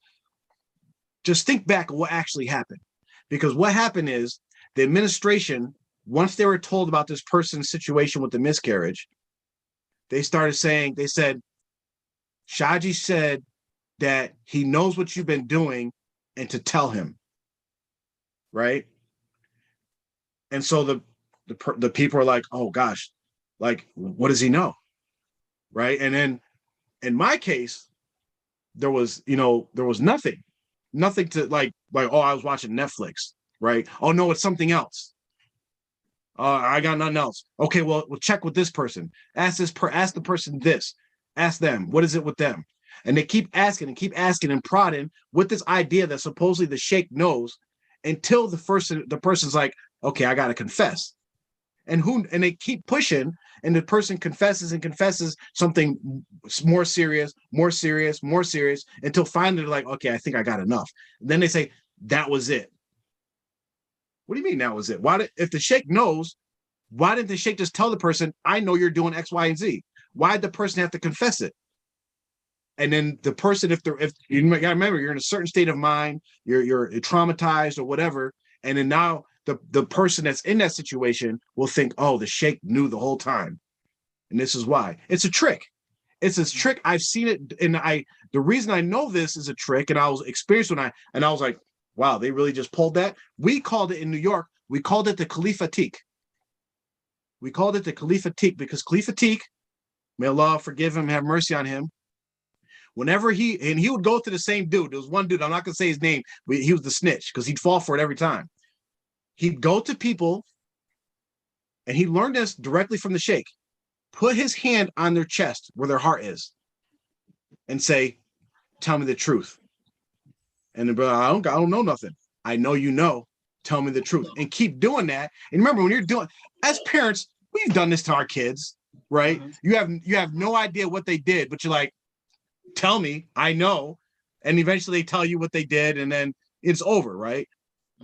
Just think back of what actually happened. Because what happened is the administration, once they were told about this person's situation with the miscarriage, they said, Shaji said that he knows what you've been doing and to tell him, right? And so the people are like, oh gosh, like, what does he know? Right? And then in my case, there was nothing to like, oh, I was watching Netflix, right? Oh no, it's something else. I got nothing else. Okay, well, we'll check with this person. Ask the person this. Ask them. What is it with them? And they keep asking and prodding with this idea that supposedly the sheikh knows, until the person's like, okay, I gotta confess. And they keep pushing, and the person confesses something more serious, until finally they're like, okay, I think I got enough. And then they say, that was it. What do you mean that was it? If the sheikh knows, why didn't the sheikh just tell the person, I know you're doing X, Y, and Z? Why did the person have to confess it? And then the person, if you gotta remember, you're in a certain state of mind, you're traumatized or whatever, and then now the person that's in that situation will think, oh, the sheikh knew the whole time, and this is why. It's a trick. It's a trick. I've seen it, and the reason I know this is a trick, and I was experienced I was like, wow, they really just pulled that. We called it in New York, we called it the Khalifatik. We called it the Khalifatik because Khalifatik, may Allah forgive him, have mercy on him. Whenever he would go to the same dude. There was one dude, I'm not gonna say his name, but he was the snitch because he'd fall for it every time. He'd go to people, and he learned this directly from the sheikh. Put his hand on their chest where their heart is, and say, "Tell me the truth." And the brother, I don't know nothing. I know you know. Tell me the truth, and keep doing that. And remember, when you're doing, as parents, we've done this to our kids, right? Mhm. You have no idea what they did, but you're like, tell me, I know. And eventually they tell you what they did, and then it's over, right?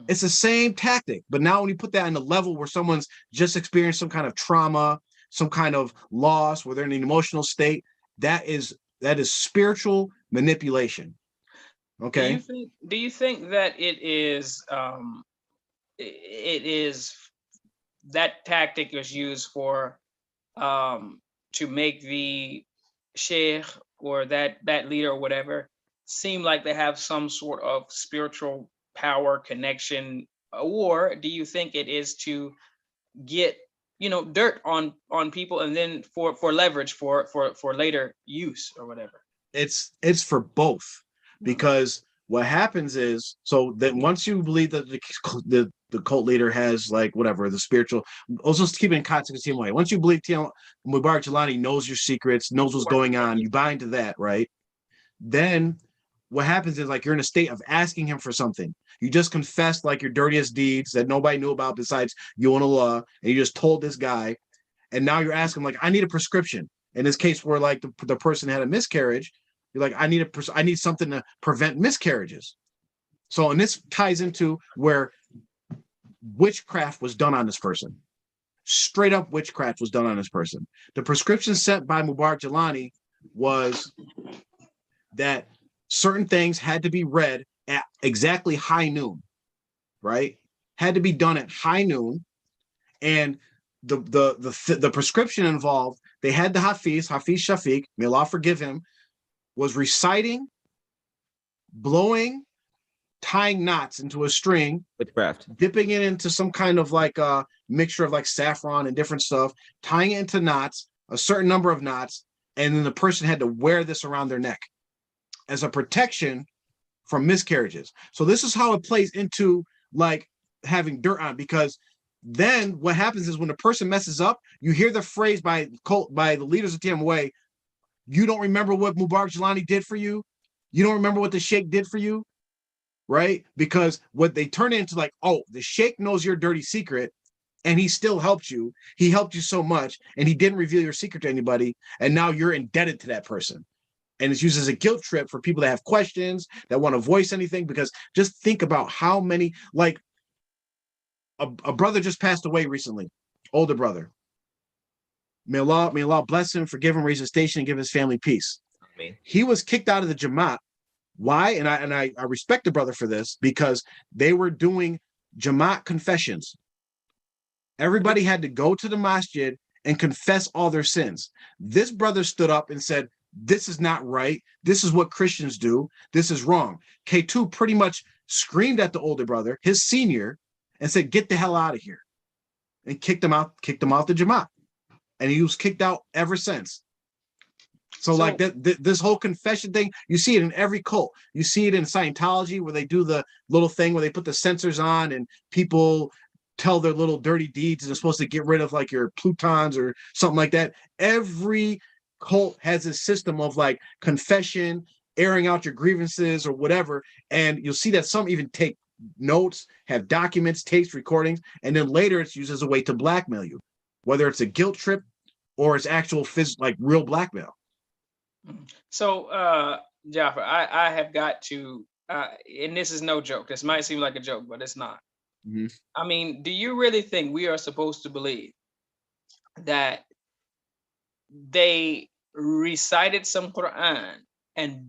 It's the same tactic. But now when you put that in the level where someone's just experienced some kind of trauma, some kind of loss, where they're in an emotional state, that is spiritual manipulation. Okay. Do you think that it is that tactic is used for to make the sheikh or that leader or whatever seem like they have some sort of spiritual power connection, or do you think it is to get dirt on people and then for leverage for later use or whatever? It's for both, because what happens is, so that once you believe that the cult leader has, like, whatever, the spiritual, also keep it in context the same way. Once you believe Mubarak Jelani knows your secrets, knows what's going on, you buy into that, right? Then what happens is, like, you're in a state of asking him for something. You just confessed, like, your dirtiest deeds that nobody knew about besides you and Allah, and you just told this guy, and now you're asking, like, I need a prescription. In this case where, like, the person had a miscarriage, you're like, I need something to prevent miscarriages. So, and this ties into where witchcraft was done on this person. Straight up witchcraft was done on this person. The prescription sent by Mubarak Jelani was that certain things had to be read at exactly high noon, right? Had to be done at high noon. And the prescription involved, they had the Hafiz Shafiq, may Allah forgive him, was reciting, blowing, tying knots into a string, Witchcraft. dipping it into some kind of like a mixture of like saffron and different stuff, tying it into knots, a certain number of knots, and then the person had to wear this around their neck as a protection from miscarriages. So this is how it plays into, like, having dirt on, because then what happens is when the person messes up, you hear the phrase by the leaders of TMOA, you don't remember what Mubarak Jelani did for you? You don't remember what the Sheikh did for you? Right? Because what they turn into, like, oh, the Sheikh knows your dirty secret and he still helped you. He helped you so much and he didn't reveal your secret to anybody. And now you're indebted to that person. And it's used as a guilt trip for people that have questions, that want to voice anything. Because just think about how many, like, a brother just passed away recently, older brother. May Allah bless him, forgive him, raise his station, and give his family peace. He was kicked out of the Jamaat. Why? And I respect the brother for this, because they were doing Jamaat confessions. Everybody had to go to the masjid and confess all their sins. This brother stood up and said, this is not right. This is what Christians do. This is wrong. K2 pretty much screamed at the older brother, his senior, and said, get the hell out of here. And kicked him out the Jamaat. And he was kicked out ever since. So like this whole confession thing, you see it in every cult. You see it in Scientology, where they do the little thing where they put the sensors on and people tell their little dirty deeds, and they're supposed to get rid of, like, your Plutons or something like that. Every cult has a system of, like, confession, airing out your grievances or whatever. And you'll see that some even take notes, have documents, tapes, recordings, and then later it's used as a way to blackmail you, whether it's a guilt trip or it's actual like real blackmail. So, Jaffer, I have got to, and this is no joke. This might seem like a joke, but it's not. Mm-hmm. I mean, do you really think we are supposed to believe that they recited some Quran and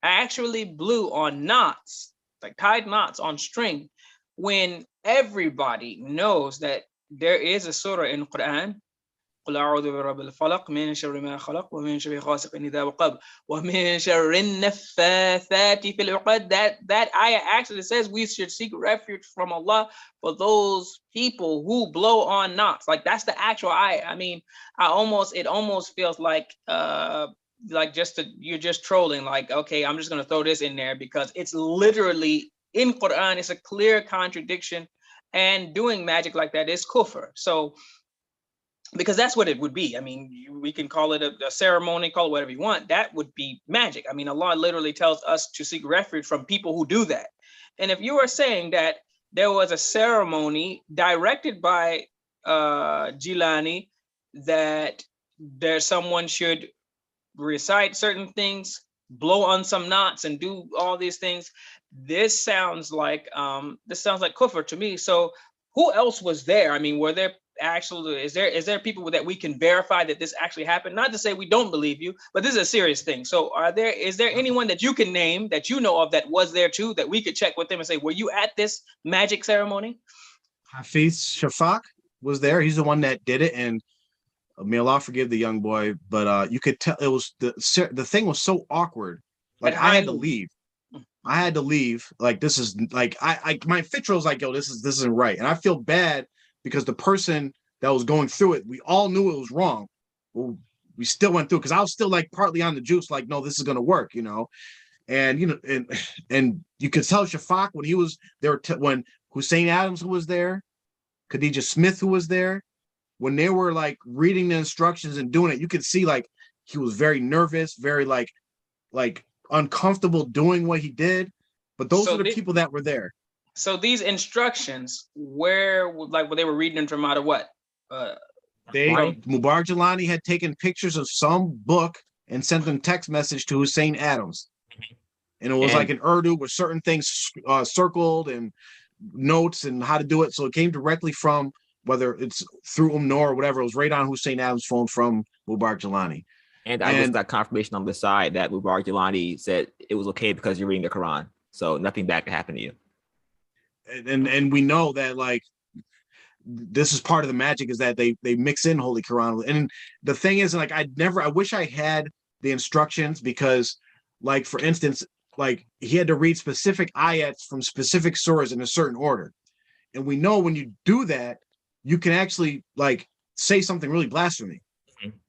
actually blew on knots, like tied knots on string, when everybody knows that there is a surah in Quran قل أعوذ برب الفلق من شر ما خلق ومن شر غاسق إذا وقب ومن شر النفاثات في العقد. That ayah actually says we should seek refuge from Allah for those people who blow on knots. Like that's the actual ayah. I mean, it almost feels like you're just trolling. Like, okay, I'm just gonna throw this in there because it's literally in Quran. It's a clear contradiction, and doing magic like that is kufr. So because that's what it would be. I mean, we can call it a ceremony, call it whatever you want. That would be magic. I mean, Allah literally tells us to seek refuge from people who do that. And if you are saying that there was a ceremony directed by Jilani that someone should recite certain things, blow on some knots, and do all these things, this sounds like kufr to me. So who else was there? I mean, were there is there people that we can verify that this actually happened? Not to say we don't believe you, but this is a serious thing. So is there anyone that you can name that you know of that was there too, that we could check with them and say, were you at this magic ceremony? Hafiz Shafak was there. He's the one that did it, and may Allah forgive the young boy, but you could tell it was the thing was so awkward. Like I had to leave. Like this is like my fitro was like, yo, this isn't right, and I feel bad because the person that was going through it, we all knew it was wrong. Well, we still went through because I was still like partly on the juice, like, no, this is gonna work, and and you could tell Shafak when he was there, when Hussein Adams who was there, Khadija Smith who was there, when they were like reading the instructions and doing it, you could see like he was very nervous, very like uncomfortable doing what he did. But those are the people that were there. So these instructions, were they were reading them from out of what? Mubarak Jelani had taken pictures of some book and sent them text message to Hussein Adams. And it was like in Urdu with certain things circled and notes and how to do it. So it came directly from, whether it's through Noor or whatever, it was right on Hussein Adams' phone from Mubarak Jelani. And I just got confirmation on the side that Mubarak Jelani said it was okay because you're reading the Quran. So nothing bad can happen to you. And we know that like this is part of the magic, is that they mix in Holy Quran. And the thing is, like, I wish I had the instructions, because like, for instance, like he had to read specific ayats from specific surahs in a certain order. And we know when you do that, you can actually like say something really blasphemy,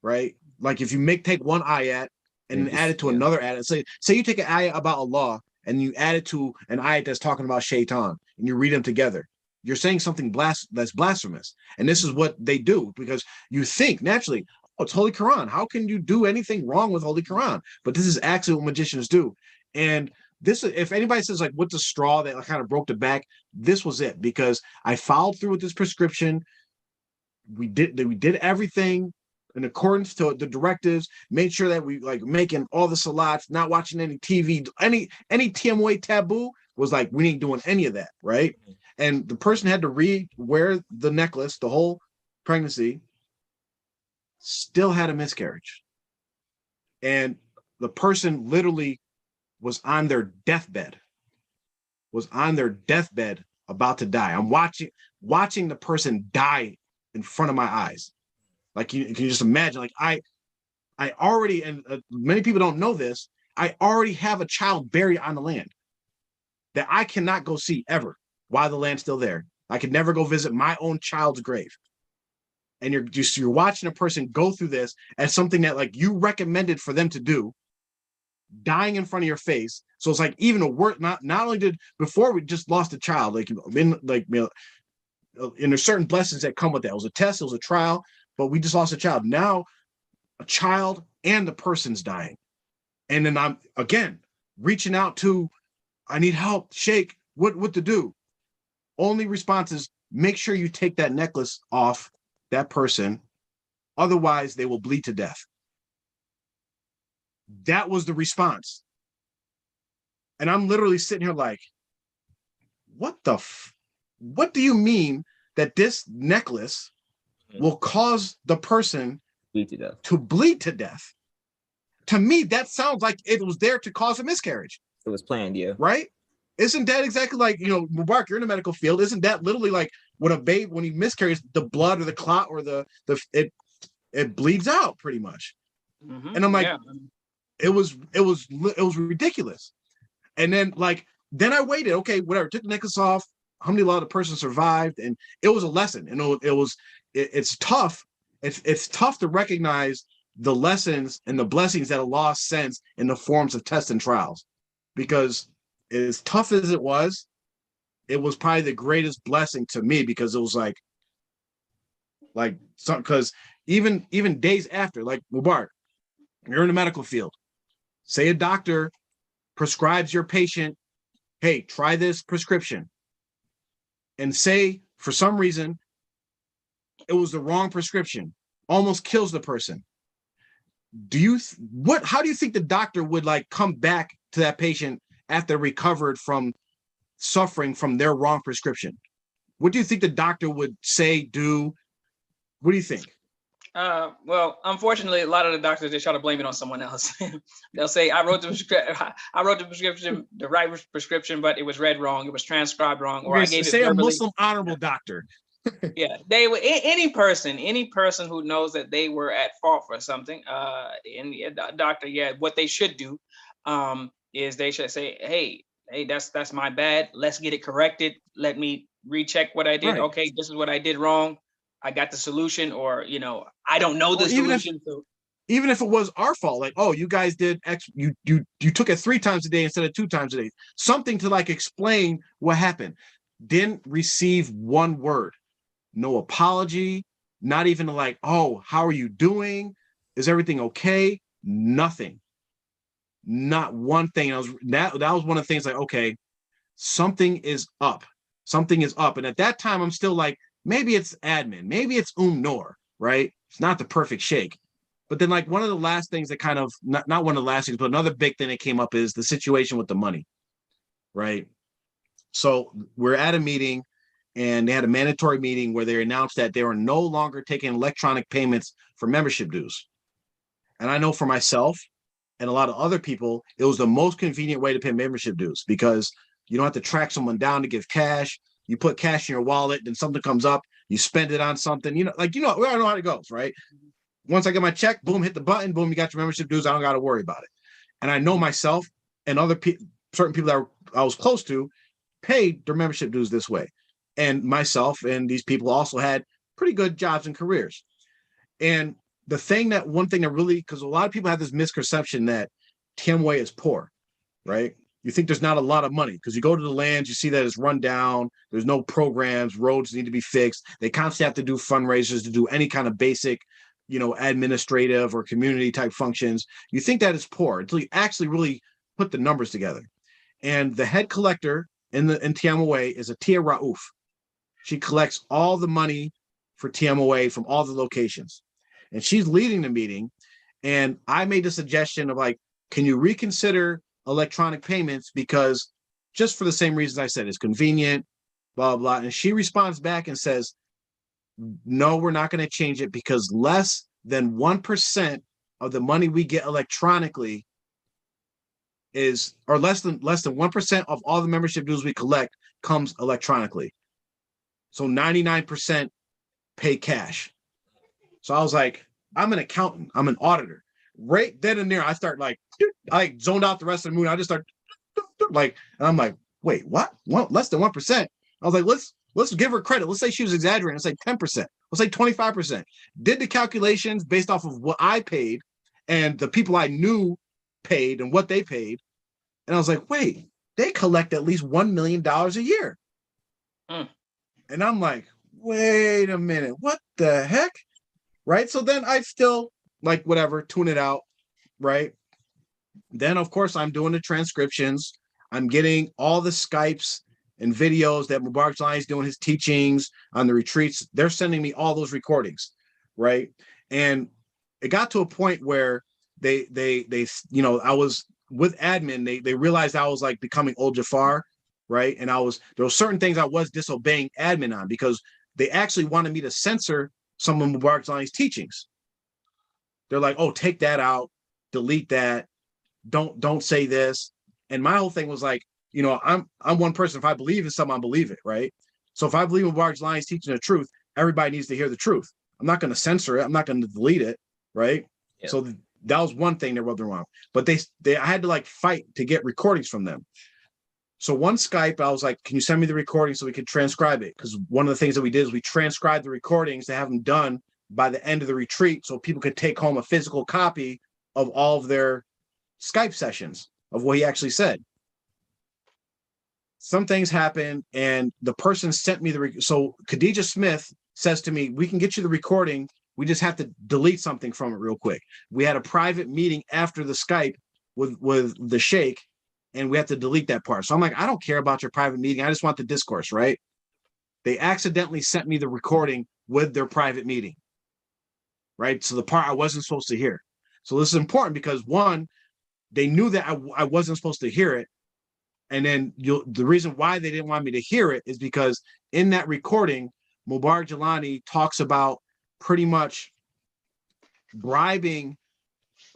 right? Like if you take one ayat and add it to another ayat, say you take an ayat about Allah and you add it to an ayat that's talking about shaitan, and you read them together, you're saying something that's blasphemous. And this is what they do, because you think naturally, oh, it's Holy Quran. How can you do anything wrong with Holy Quran? But this is actually what magicians do. And this, if anybody says like, what's the straw that kind of broke the back, this was it, because I followed through with this prescription. We did everything in accordance to the directives, made sure that we like making all the salats, not watching any TV, any TMOA taboo was like, we ain't doing any of that, right? And the person had to wear the necklace the whole pregnancy, still had a miscarriage. And the person literally was on their deathbed, about to die. I'm watching the person die in front of my eyes. Like, can you just imagine? Like I already, and many people don't know this, I already have a child buried on the land that I cannot go see ever while the land's still there. I could never go visit my own child's grave. And you're watching a person go through this as something that like you recommended for them to do, dying in front of your face. So it's like even a word. Not only did, before we just lost a child, like and there's certain blessings that come with that. It was a test, it was a trial, but we just lost a child. Now a child and the person's dying. And then I'm again reaching out to, I need help, Sheikh, what to do? Only response is, make sure you take that necklace off that person, otherwise they will bleed to death. That was the response. And I'm literally sitting here like, what do you mean that this necklace will cause the person to bleed to death? To me, that sounds like it was there to cause a miscarriage. It was planned, yeah. Right? Isn't that exactly like, Mubarak, you're in the medical field. Isn't that literally like when a babe, when he miscarries, the blood or the clot or it bleeds out pretty much. And I'm like, yeah. it was ridiculous. And then then I waited, okay, whatever, took the necklace off. Alhamdulillah, the person survived, and it was a lesson. And it's tough. It's tough to recognize the lessons and the blessings that Allah sends in the forms of tests and trials, because as tough as it was probably the greatest blessing to me, because it was because even days after, like Mubarak, you're in the medical field, say a doctor prescribes your patient, hey, try this prescription, and say for some reason it was the wrong prescription, almost kills the person. How do you think the doctor would come back to that patient after recovered from suffering from their wrong prescription? What do you think the doctor would say, do? What do you think? Well, unfortunately, a lot of the doctors, they try to blame it on someone else. They'll say, I wrote the prescription, the right prescription, but it was read wrong. It was transcribed wrong. Or I gave it verbally. A Muslim honorable doctor. Yeah, they would, any person who knows that they were at fault for something, doctor, yeah, what they should do is they should say, hey, that's my bad. Let's get it corrected. Let me recheck what I did. Right. Okay, this is what I did wrong. I got the solution, or I don't know the solution. Even if it was our fault, you guys did X, you took it 3 times a day instead of 2 times a day. Something to explain what happened. Didn't receive one word, no apology, not even oh, how are you doing? Is everything okay? Nothing. Not one thing. That was one of the things okay, something is up. Something is up. And at that time, I'm still maybe it's admin, maybe it's Noor, right? It's not the perfect shake. But then one of the last things that kind of, not one of the last things, but another big thing that came up is the situation with the money, right? So we're at a meeting, and they had a mandatory meeting where they announced that they were no longer taking electronic payments for membership dues. And I know for myself and a lot of other people, it was the most convenient way to pay membership dues, because you don't have to track someone down to give cash. You put cash in your wallet, then something comes up, you spend it on something, we all know how it goes, right? Once I get my check, boom, hit the button, boom, you got your membership dues. I don't got to worry about it. And I know myself and other certain people that I was close to paid their membership dues this way. And myself and these people also had pretty good jobs and careers. And one thing that really, because a lot of people have this misconception that TMWA is poor, right? You think there's not a lot of money because you go to the lands, you see that it's run down. There's no programs, roads need to be fixed. They constantly have to do fundraisers to do any kind of basic, administrative or community type functions. You think that it's poor until you actually really put the numbers together. And the head collector in TMOA is Atia Rauf. She collects all the money for TMOA from all the locations. And she's leading the meeting. And I made the suggestion of can you reconsider electronic payments, because just for the same reasons I said, it's convenient, blah, blah. And she responds back and says, no, we're not going to change it, because less than 1% of the money we get electronically or less than 1% of all the membership dues we collect comes electronically. So 99% pay cash. So I was like, I'm an accountant, I'm an auditor. Right then and there, I start I zoned out the rest of the movie. I just start and I'm like, wait, what? Less than 1%. I was like, let's give her credit. Let's say she was exaggerating. Let's say 10%. Let's say 25%. Did the calculations based off of what I paid and the people I knew paid and what they paid. And I was like, wait, they collect at least $1 million a year. And I'm like, wait a minute, what the heck? Right? So then I still whatever, tune it out, right? Then, of course, I'm doing the transcriptions. I'm getting all the Skypes and videos that Mubarak Jalani is doing his teachings on the retreats. They're sending me all those recordings, right? And it got to a point where they I was with admin. They realized I was becoming old Jafar, right? And there were certain things I was disobeying admin on, because they actually wanted me to censor some of Mubarak Jalani's teachings. They're like, oh, take that out, delete that, don't say this. And my whole thing was I'm one person. If I believe in something, I believe it, right? So if I believe in Mubarak Jalani is teaching the truth, everybody needs to hear the truth. I'm not going to censor it. I'm not going to delete it, right? Yeah. So that was one thing that rubbed them wrong. But I had to like fight to get recordings from them. So one Skype, I was like, can you send me the recording so we can transcribe it? Because one of the things that we did is we transcribed the recordings to have them done by the end of the retreat so people could take home a physical copy of all of their Skype sessions of what he actually said. Some things happened and the person sent me so Khadijah Smith says to me, we can get you the recording. We just have to delete something from it real quick. We had a private meeting after the Skype with the Sheikh, and we have to delete that part. So I'm like, I don't care about your private meeting. I just want the discourse, right? They accidentally sent me the recording with their private meeting, right? So the part I wasn't supposed to hear. So this is important because one, they knew that I wasn't supposed to hear it. And then the reason why they didn't want me to hear it is because in that recording, Mubarak Jelani talks about pretty much bribing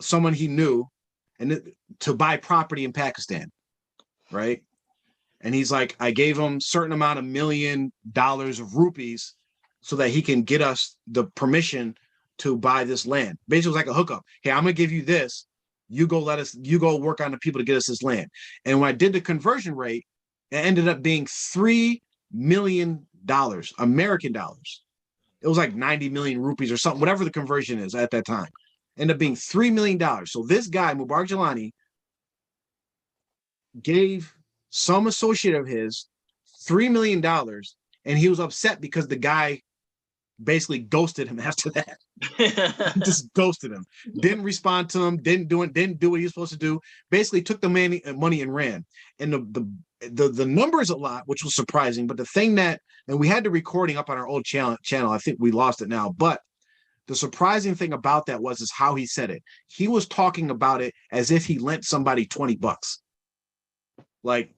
someone he knew to buy property in Pakistan, right? And he's like, I gave him certain amount of $1 million of rupees so that he can get us the permission to buy this land. Basically, it was like a hookup. Hey, I'm gonna give you this. You go work on the people to get us this land. And when I did the conversion rate, it ended up being $3 million, American dollars. It was like 90 million rupees or something, whatever the conversion is at that time. Ended up being $3 million. So this guy, Mubarak Jelani, gave some associate of his $3 million, and he was upset because the guy basically ghosted him after that. Just ghosted him. Didn't respond to him, didn't do what he was supposed to do. Basically took the money and ran. And the numbers a lot, which was surprising. But the thing and we had the recording up on our old channel. I think we lost it now. But the surprising thing about that is how he said it. He was talking about it as if he lent somebody $20. Like,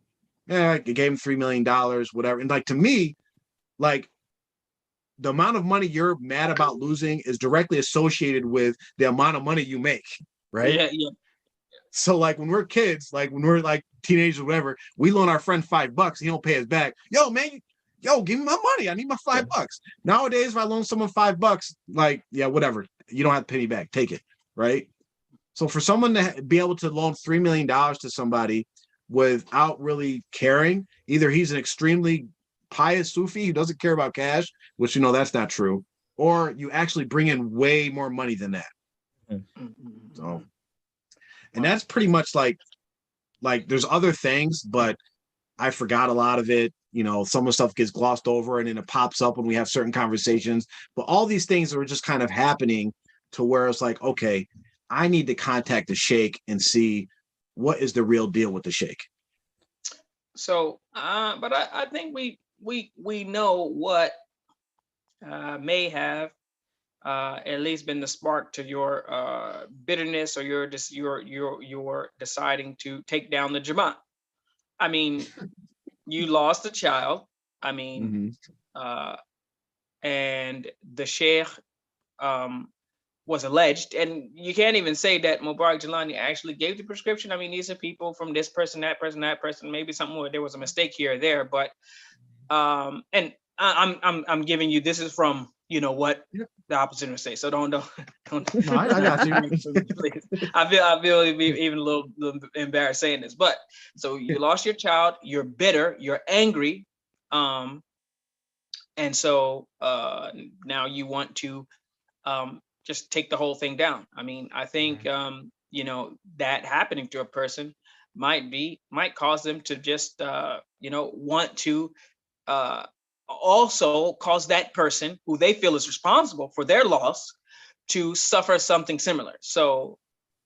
I gave him $3 million, whatever. And like, to me, like, the amount of money you're mad about losing is directly associated with the amount of money you make, right? Yeah. So like when we're kids, like when we're like teenagers or whatever, we loan our friend $5, he don't pay us back. Yo, man, give me my money. I need my $5. Nowadays, if I loan someone $5, like, yeah, whatever. You don't have to pay me back. Take it, right? So for someone to be able to loan $3 million to somebody without really caring, either he's an extremely pious Sufi who doesn't care about cash, which that's not true, or you actually bring in way more money than that. So, and that's pretty much like there's other things, but I forgot a lot of it. Some of the stuff gets glossed over and then it pops up when we have certain conversations. But all these things are just kind of happening to where it's like, okay, I need to contact the Sheikh and see what is the real deal with the Sheikh. So, but I think we know what may have at least been the spark to your bitterness or your deciding to take down the Jamaat. I mean, you lost a child. I mean, and the Sheikh was alleged, and you can't even say that Mubarak Jelani actually gave the prescription. I mean, these are people from this person, that person, maybe something where there was a mistake here or there, but and I'm giving you, this is from what the opposite would say. So don't. No, I got you. I feel even a little embarrassed saying this, but so you lost your child, you're bitter, you're angry, and so now you want to just take the whole thing down. I mean, I think that happening to a person might cause them to just want to also cause that person who they feel is responsible for their loss to suffer something similar. So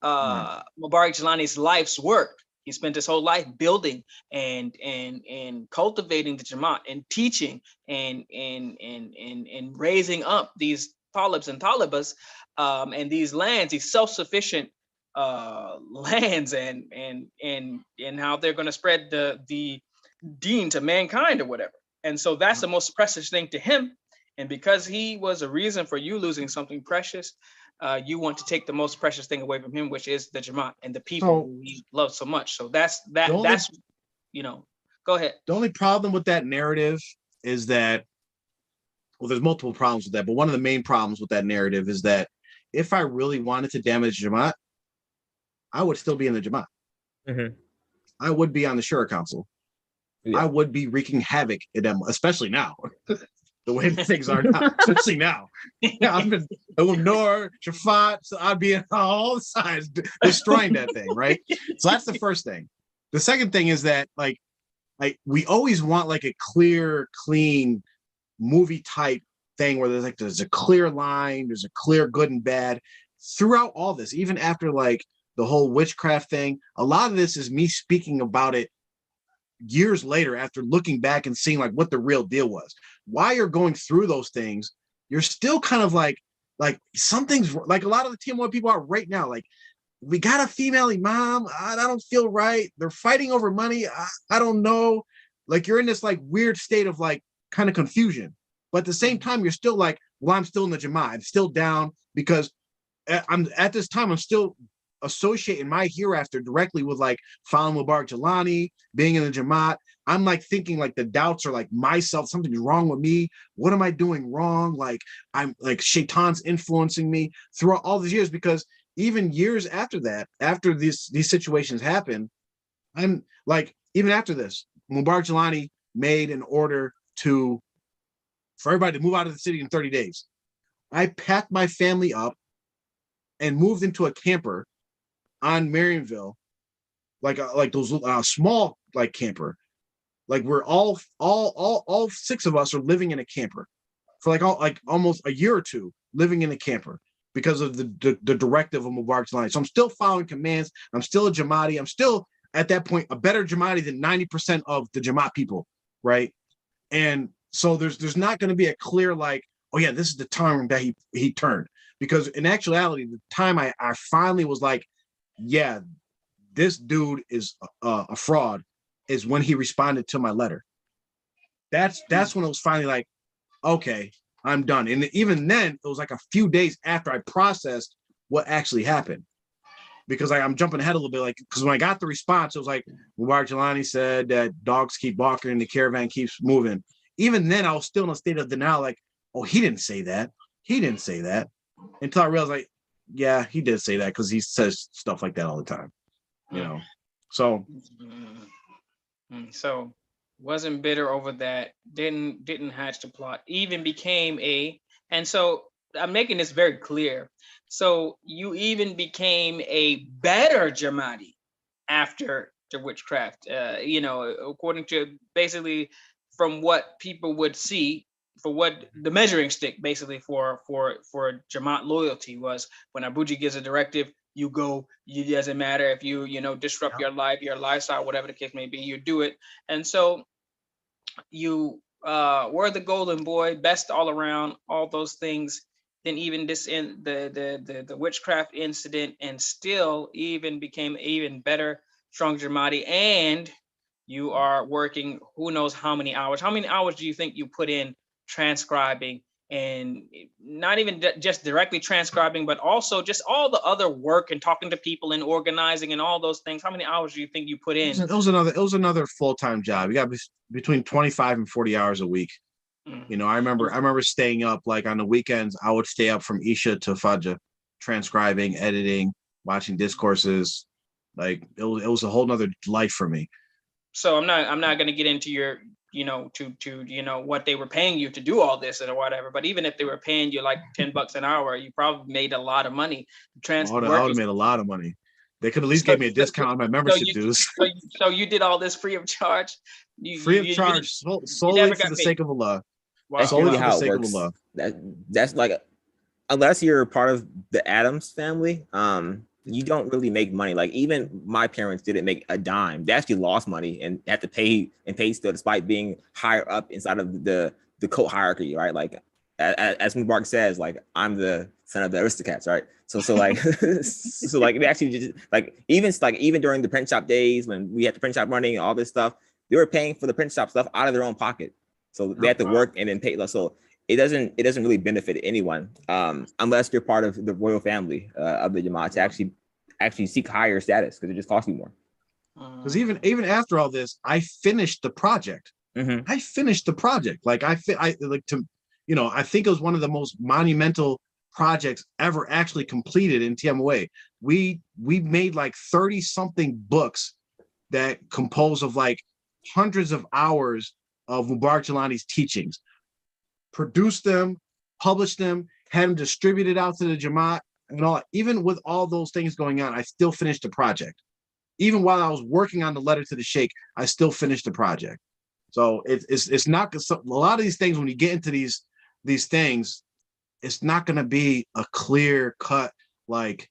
Mubarak Jelani's life's work, he spent his whole life building and cultivating the Jamaat and teaching and raising up these talibs and talibas and these lands, these self-sufficient lands and how they're going to spread the deen to mankind or whatever. And so that's the most precious thing to him. And because he was a reason for you losing something precious, you want to take the most precious thing away from him, which is the Jamaat and the people who he loves so much. So that's go ahead. The only problem with that narrative is that well, there's multiple problems with that, but one of the main problems with that narrative is that if I really wanted to damage Jamaat, I would still be in the Jamaat. Mhm. I would be on the Shura Council. Yeah. I would be wreaking havoc in them, especially now. The way things are now, especially now. Yeah, I've been Noor, Shafat, so I'd be on all sides destroying that thing, right? So that's the first thing. The second thing is that like we always want like a clear, clean movie type thing where there's a clear line, there's a clear good and bad throughout all this, even after like the whole witchcraft thing. A lot of this is me speaking about it years later after looking back and seeing like what the real deal was. While you're going through those things, you're still kind of like something's like a lot of the TMO people are right now. Like, we got a female imam. I don't feel right. They're fighting over money. I don't know. Like, you're in this like weird state of like kind of confusion. But at the same time, you're still like, well, I'm still in the Jamaat. I'm still down because I'm at this time, I'm still associating my hereafter directly with like following Mubarak Jelani, being in the Jamaat. I'm like thinking like the doubts are like myself, something's wrong with me. What am I doing wrong? Like, I'm like Shaitan's influencing me throughout all these years, because even years after that, after these situations happen, I'm like, even after this, Mubarak Jelani made an order for everybody to move out of the city in 30 days. I packed my family up and moved into a camper on Marionville, like those small like camper. Like, we're all 6 of us are living in a camper for like almost a year or two, living in a camper because of the directive of Mubarak Jelani. So I'm still following commands. I'm still a Jamaati. I'm still at that point a better Jamaati than 90% of the Jamaat people, right? And so there's not going to be a clear like, oh yeah, this is the time that he turned. Because in actuality, the time I finally was like, yeah, this dude is a fraud, is when he responded to my letter. That's when it was finally like, okay, I'm done. And even then, it was like a few days after I processed what actually happened. Because I'm jumping ahead a little bit, like, because when I got the response, it was like, Mubarak Jelani said that dogs keep barking and the caravan keeps moving. Even then, I was still in a state of denial, like, oh, he didn't say that. He didn't say that. Until I realized, like, yeah, he did say that, because he says stuff like that all the time, you know. So wasn't bitter over that, didn't hatch the plot, even became and so I'm making this very clear. So you even became a better Jamaati after the witchcraft, according to basically from what people would see, for what the measuring stick basically for Jamaat loyalty was, when Abuji gives a directive, you go. It doesn't matter if you disrupt your life, your lifestyle, whatever the case may be, you do it. And so you were the golden boy, best all around, all those things. Then even this in the witchcraft incident, and still even became even better, strong Jamaati, and you are working who knows how many hours. How many hours do you think you put in transcribing, and not even just directly transcribing, but also just all the other work and talking to people and organizing and all those things? How many hours do you think you put in? it was another full-time job. You got between 25 and 40 hours a week. You know, I remember staying up, like on the weekends, I would stay up from Isha to Fajr, transcribing, editing, watching discourses. Like, it was a whole nother life for me. So I'm not going to get into your, what they were paying you to do all this or whatever. But even if they were paying you like $10 an hour, you probably made a lot of money. I would have made a lot of money. They could at least give me a discount on my membership dues. So you did all this free of charge? Free of charge, solely for the sake of Allah. Wow. That's usually how it works. That's like, unless you're part of the Adams family, you don't really make money. Like, even my parents didn't make a dime. They actually lost money and had to pay still, despite being higher up inside of the cult hierarchy, right? Like, as Mubarak says, like, I'm the son of the aristocrats, right? So like so like they actually just even during the print shop days when we had the print shop running and all this stuff, they were paying for the print shop stuff out of their own pocket. So they had to work and then pay. So it doesn't really benefit anyone, unless you're part of the royal family of the Jamaat, to actually seek higher status, because it just costs you more. Because even after all this, I finished the project. I finished the project. Like, I think it was one of the most monumental projects ever actually completed in TMOA. We made like 30 something books that compose of like hundreds of hours of Mubarak Jelani's teachings, produced them, published them, had them distributed out to the Jamaat and all. Even with all those things going on, I still finished the project. Even while I was working on the letter to the Sheikh, I still finished the project. So it's not a lot of these things when you get into these things, it's not going to be a clear cut, like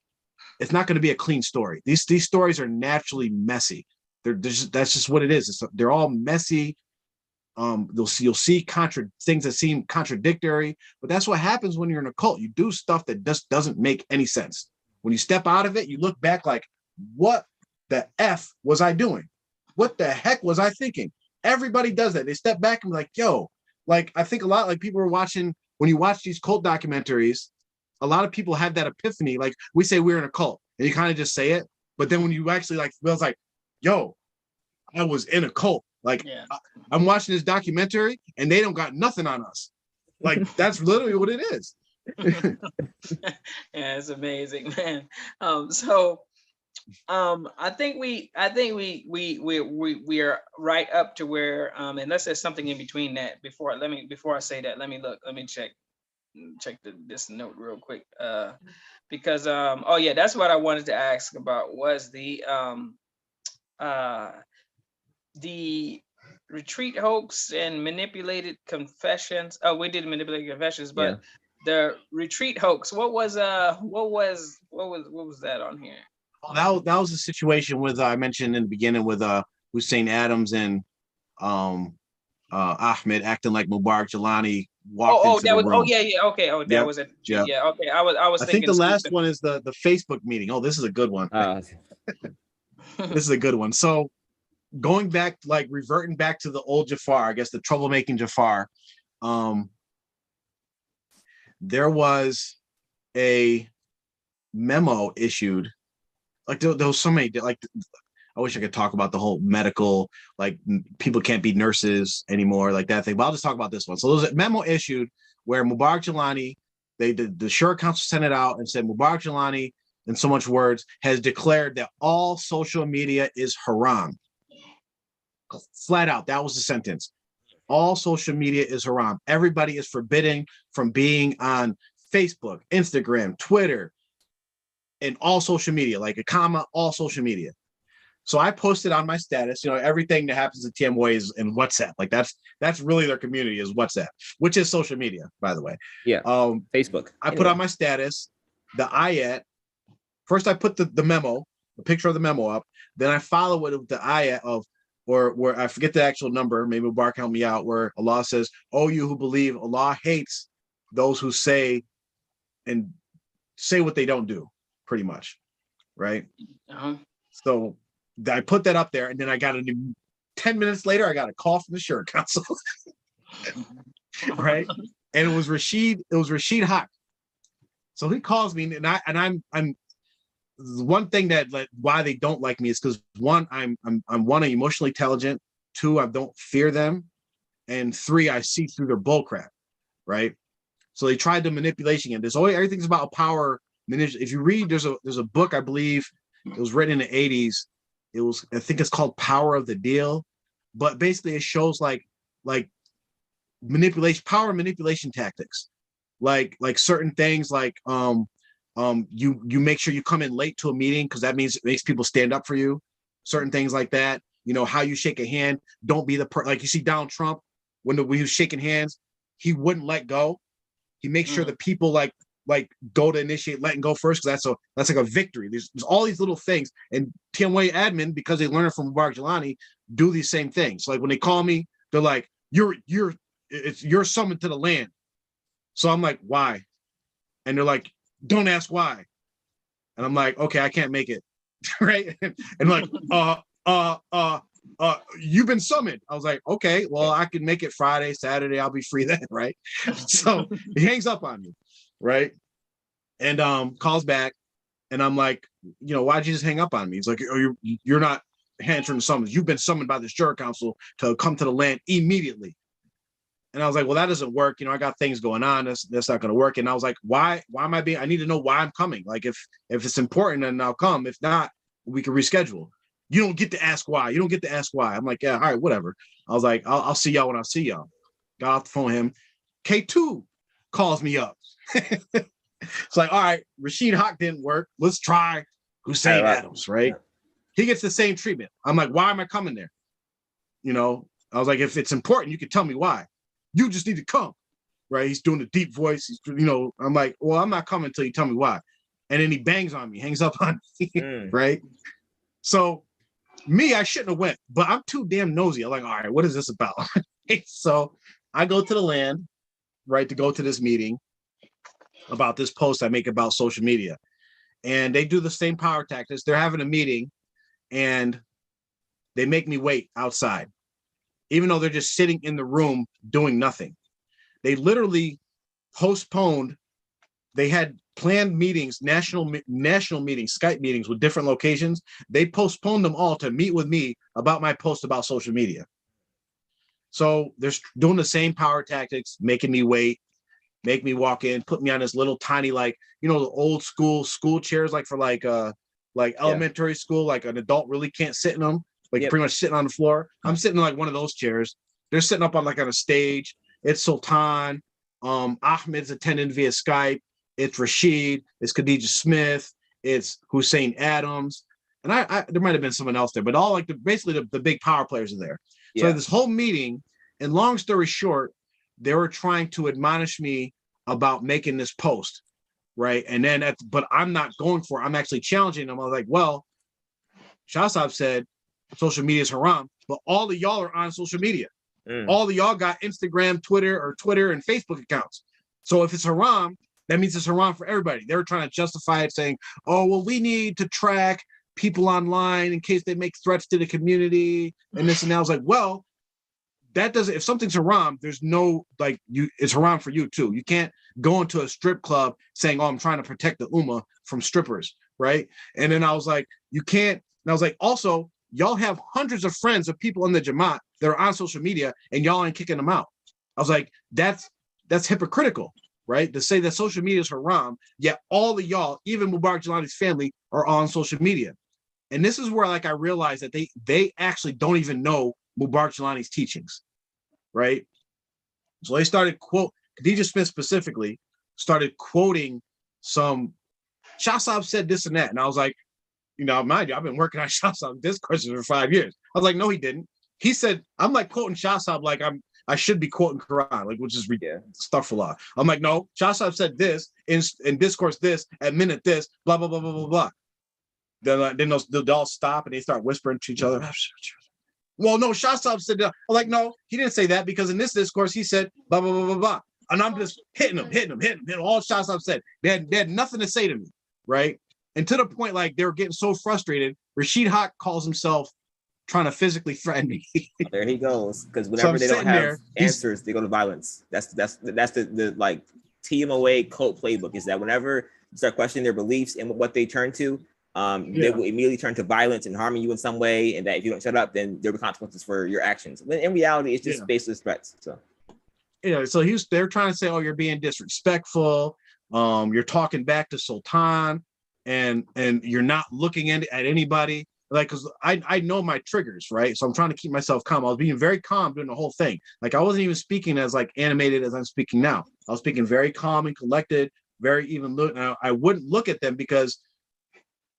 it's not going to be a clean story. These stories are naturally messy. That's just what it is. They're all messy. You'll see things that seem contradictory, but that's what happens when you're in a cult. You do stuff that just doesn't make any sense. When you step out of it, you look back like, what the F was I doing? What the heck was I thinking? Everybody does that. They step back and be like, yo, like I think a lot like people are watching, when you watch these cult documentaries, a lot of people have that epiphany. Like we say we're in a cult and you kind of just say it. But then when you actually like, feels like, yo, I was in a cult. Like I'm watching this documentary and they don't got nothing on us. Like that's literally what it is. Yeah, it's amazing, man. I think we are right up to where unless there's something in between that before I say that, let me check this note real quick, because oh yeah, that's what I wanted to ask about was the retreat hoax and manipulated confessions. Oh, we did manipulated confessions, but the retreat hoax, what was that on here? That was a situation with I mentioned in the beginning with Hussein Adams and Ahmed acting like Mubarak Jelani walked into the room. Oh yeah, okay. Oh, that was it. Yeah, okay. I was thinking think the last one is the Facebook meeting. Oh, this is a good one. This is a good one. So going back, like reverting back to the old Jafar, I guess the troublemaking Jafar, there was a memo issued. Like there was so many, like I wish I could talk about the whole medical, like people can't be nurses anymore, like that thing. But I'll just talk about this one. So there was a memo issued where Mubarak Jelani, the Shura Council sent it out and said Mubarak Jelani, in so much words, has declared that all social media is haram. Flat out, that was the sentence. All social media is haram. Everybody is forbidden from being on Facebook, Instagram, Twitter, and all social media, like a comma, all social media. So I posted on my status, everything that happens at TMWA is in WhatsApp. Like that's really their community is WhatsApp, which is social media, by the way. Yeah. Facebook. I put on my status the ayat. First, I put the memo, the picture of the memo up. Then I follow it with the ayat of, or where I forget the actual number. Maybe Mubarak help me out. Where Allah says, "Oh, you who believe, Allah hates those who say what they don't do." Pretty much, right? So I put that up there, and then I got 10 minutes later, I got a call from the Shura Council, right? And it was Rashid Haq. So he calls me, and I'm one thing that why they don't like me is because one, I'm emotionally intelligent. Two, I don't fear them, and three, I see through their bullcrap, right? So they tried the manipulation, and everything's about power. If you read, there's a book, I believe it was written in the 80s. I think it's called Power of the Deal, but basically it shows like power manipulation tactics, like certain things, like you make sure you come in late to a meeting because that means it makes people stand up for you. Certain things like that, how you shake a hand. Don't be like you see Donald Trump when he was shaking hands, he wouldn't let go. He makes sure that people like go to initiate letting go first, because that's like a victory. There's all these little things, and TMWA admin, because they learn it from Mubarak Jelani, do these same things. So like when they call me, they're like, you're summoned to the land. So I'm like, why? And they're like, don't ask why. And I'm like, okay, I can't make it. Right? And like, you've been summoned. I was like, okay, well, I can make it Friday, Saturday, I'll be free then, right? So he hangs up on me, right? And calls back, and I'm like, why'd you just hang up on me? He's like, oh, you're not answering the summons. You've been summoned by the Shura Council to come to the land immediately. And I was like, well, that doesn't work. I got things going on. That's not going to work. And I was like, why am I I need to know why I'm coming. Like, if it's important, then I'll come. If not, we can reschedule. You don't get to ask why. You don't get to ask why. I'm like, yeah, all right, whatever. I was like, I'll see y'all when I see y'all. Got off the phone with him. K2 calls me up. It's like, all right, Rashid Haq didn't work. Let's try Hussein Adams, right? He gets the same treatment. I'm like, why am I coming there? I was like, if it's important, you can tell me why. You just need to come, right? He's doing the deep voice. I'm like, well, I'm not coming until you tell me why. And then he bangs on me, hangs up on me, right? So I shouldn't have went, but I'm too damn nosy. I'm like, all right, what is this about? So I go to the land, right, to go to this meeting about this post I make about social media. And they do the same power tactics. They're having a meeting and they make me wait outside, even though they're just sitting in the room doing nothing. They literally postponed. They had planned meetings, national meetings, Skype meetings with different locations. They postponed them all to meet with me about my post about social media. So they're doing the same power tactics, making me wait, make me walk in, put me on this little tiny, the old school chairs, like elementary school, like an adult really can't sit in them, pretty much sitting on the floor. I'm sitting in like one of those chairs. They're sitting up on a stage. It's Sultan. Ahmed's attending via Skype. It's Rashid. It's Khadijah Smith. It's Hussein Adams. And I there might have been someone else there, but all basically the big power players are there. Yeah. So this whole meeting, and long story short, they were trying to admonish me about making this post, right? And then, but I'm not going for it. I'm actually challenging them. I was like, well, Shahsab said social media is haram, but all of y'all are on social media. All of y'all got Instagram, Twitter, and Facebook accounts. So if it's haram, that means it's haram for everybody. They were trying to justify it, saying, oh, well, we need to track people online in case they make threats to the community and this and that. I was like, well, that doesn't, if something's haram, there's no, it's haram for you too. You can't go into a strip club saying, oh, I'm trying to protect the Ummah from strippers, right? And then I was like, you can't, and I was like, also, y'all have hundreds of friends of people in the Jamaat that are on social media and y'all ain't kicking them out. I was like, that's hypocritical, right? To say that social media is haram, yet all of y'all, even Mubarak Jelani's family, are on social media. And this is where I realized that they actually don't even know Mubarak Jelani's teachings, right? So they started Khadijah Smith specifically started quoting some, Shahsab said this and that. And I was like, mind you, I've been working on Shahsab discourses for 5 years. I was like, no, he didn't. He said, I'm quoting Shahsab like I should be quoting Quran, which is astaghfirullah. I'm like, no, Shahsab said this in discourse this, at minute this, blah, blah, blah, blah, blah, blah. Then they'll all stop and they start whispering to each other. Well, no, Shahsab said that. I'm like, no, he didn't say that because in this discourse, he said blah, blah, blah, blah, blah. And I'm just hitting him. All Shahsab said. They had nothing to say to me, right? And to the point, they were getting so frustrated, Rashid Haq calls himself trying to physically threaten me. There he goes. Because whenever they don't have answers, they go to violence. That's the TMOA cult playbook, is that whenever you start questioning their beliefs and what they turn to, they will immediately turn to violence and harming you in some way. And that if you don't shut up, then there will be consequences for your actions. When in reality, it's just baseless threats. So so they're trying to say, oh, you're being disrespectful. You're talking back to Sultan. And you're not looking at anybody, because I know my triggers, right? So I'm trying to keep myself calm. I was being very calm during the whole thing. I wasn't even speaking as animated as I'm speaking now. I was speaking very calm and collected, very even look. Now I wouldn't look at them because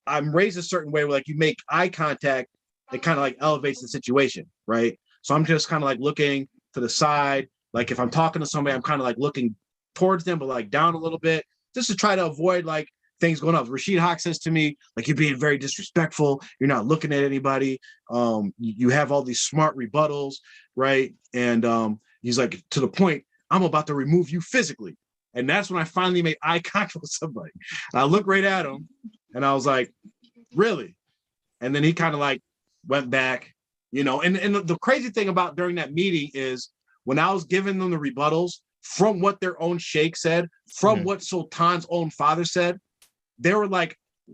I'm raised a certain way where you make eye contact, it kind of elevates the situation, right? So I'm just kind of looking to the side. If I'm talking to somebody, I'm kind of looking towards them, but down a little bit, just to try to avoid things going up. Rashid Haq says to me, you're being very disrespectful. You're not looking at anybody. You have all these smart rebuttals, right? And he's to the point, I'm about to remove you physically. And that's when I finally made eye contact with somebody. I looked right at him and I was like, really? And then he kind of went back, and the crazy thing about during that meeting is when I was giving them the rebuttals from what their own sheikh said, from what Sultan's own father said, they were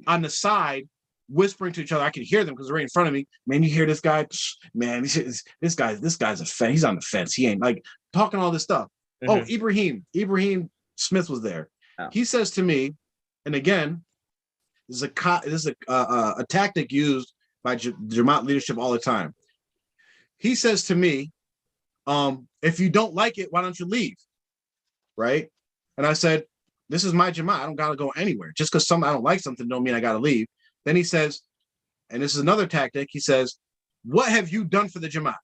on the side whispering to each other. I can hear them because they're right in front of me. Man, you hear this guy? Man, this guy's a fence. He's on the fence. He ain't like talking all this stuff. Oh, Ibrahim Smith was there. Oh. He says to me, and again, this is a tactic used by Jamaat leadership all the time. He says to me, if you don't like it, why don't you leave? Right? And I said, this is my Jamaat. I don't gotta go anywhere. Just because I don't like something don't mean I gotta leave. Then he says, and this is another tactic, he says, what have you done for the Jamaat?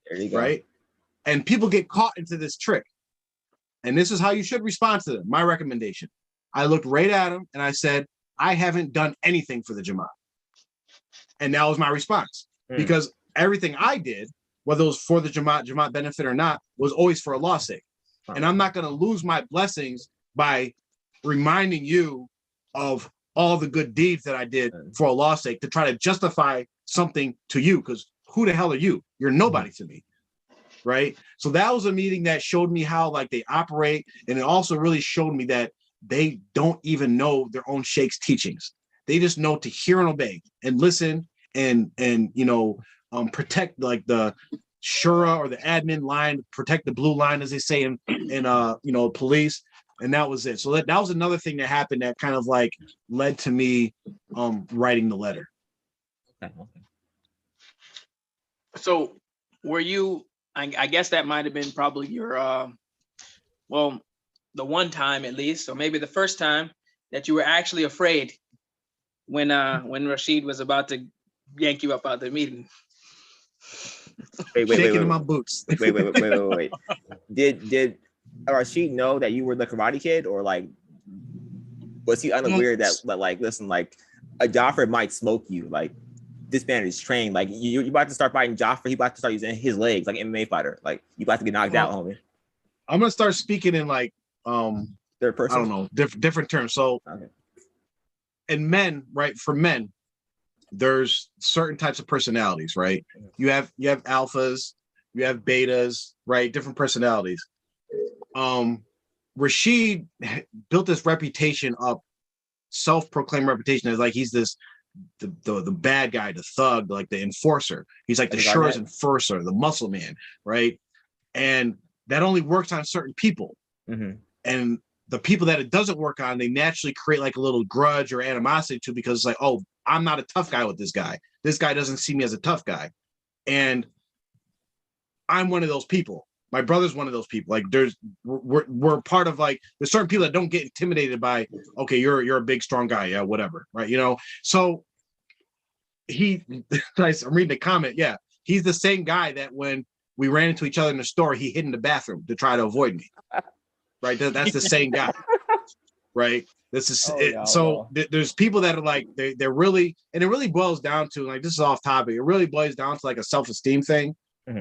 There you go. Right? And people get caught into this trick. And this is how you should respond to them. My recommendation. I looked right at him and I said, I haven't done anything for the Jamaat. And that was my response. Because everything I did, whether it was for the Jamaat benefit or not, was always for Allah's sake. And I'm not going to lose my blessings by reminding you of all the good deeds that I did for Allah's sake to try to justify something to you, because who the hell are you? You're nobody to me, right? So that was a meeting that showed me how like they operate, and it also really showed me that they don't even know their own sheikh's teachings. They just know to hear and obey and listen and protect like the shura or the admin line, protect the blue line, as they say in police. And that was it. So that was another thing that happened that kind of like led to me writing the letter. Okay. So were you, I guess that might have been probably your, the one time at least, or maybe the first time that you were actually afraid when Rashid was about to yank you up out of the meeting. Wait. Shaking in my boots. Wait. Did Rashid know that you were the Karate Kid, or like was he unaware that like listen, like a Jaffer might smoke you? Like this man is trained. Like you about to start fighting Jaffer, he about to start using his legs like MMA fighter. Like you about to get knocked out, homie. I'm gonna start speaking in like third person. I don't know, different terms. So in men, right? For men, there's certain types of personalities, right? You have alphas, you have betas, right? Different personalities. Rashid built this reputation up, self-proclaimed reputation as like he's this the bad guy, the thug, like the enforcer. He's like the Shura's enforcer, the muscle man, right? And that only works on certain people. And the people that it doesn't work on, they naturally create like a little grudge or animosity to, because it's like, oh, I'm not a tough guy with this guy. This guy doesn't see me as a tough guy. And I'm one of those people. My brother's one of those people. Like we're part of like, there's certain people that don't get intimidated by, okay, you're a big, strong guy. Yeah, whatever. Right. So I'm reading the comment. Yeah. He's the same guy that when we ran into each other in the store, he hid in the bathroom to try to avoid me. Right. That's the same guy. Right. This is there's people that are like, they're really, and it really boils down to like, this is off topic. It really boils down to like a self-esteem thing.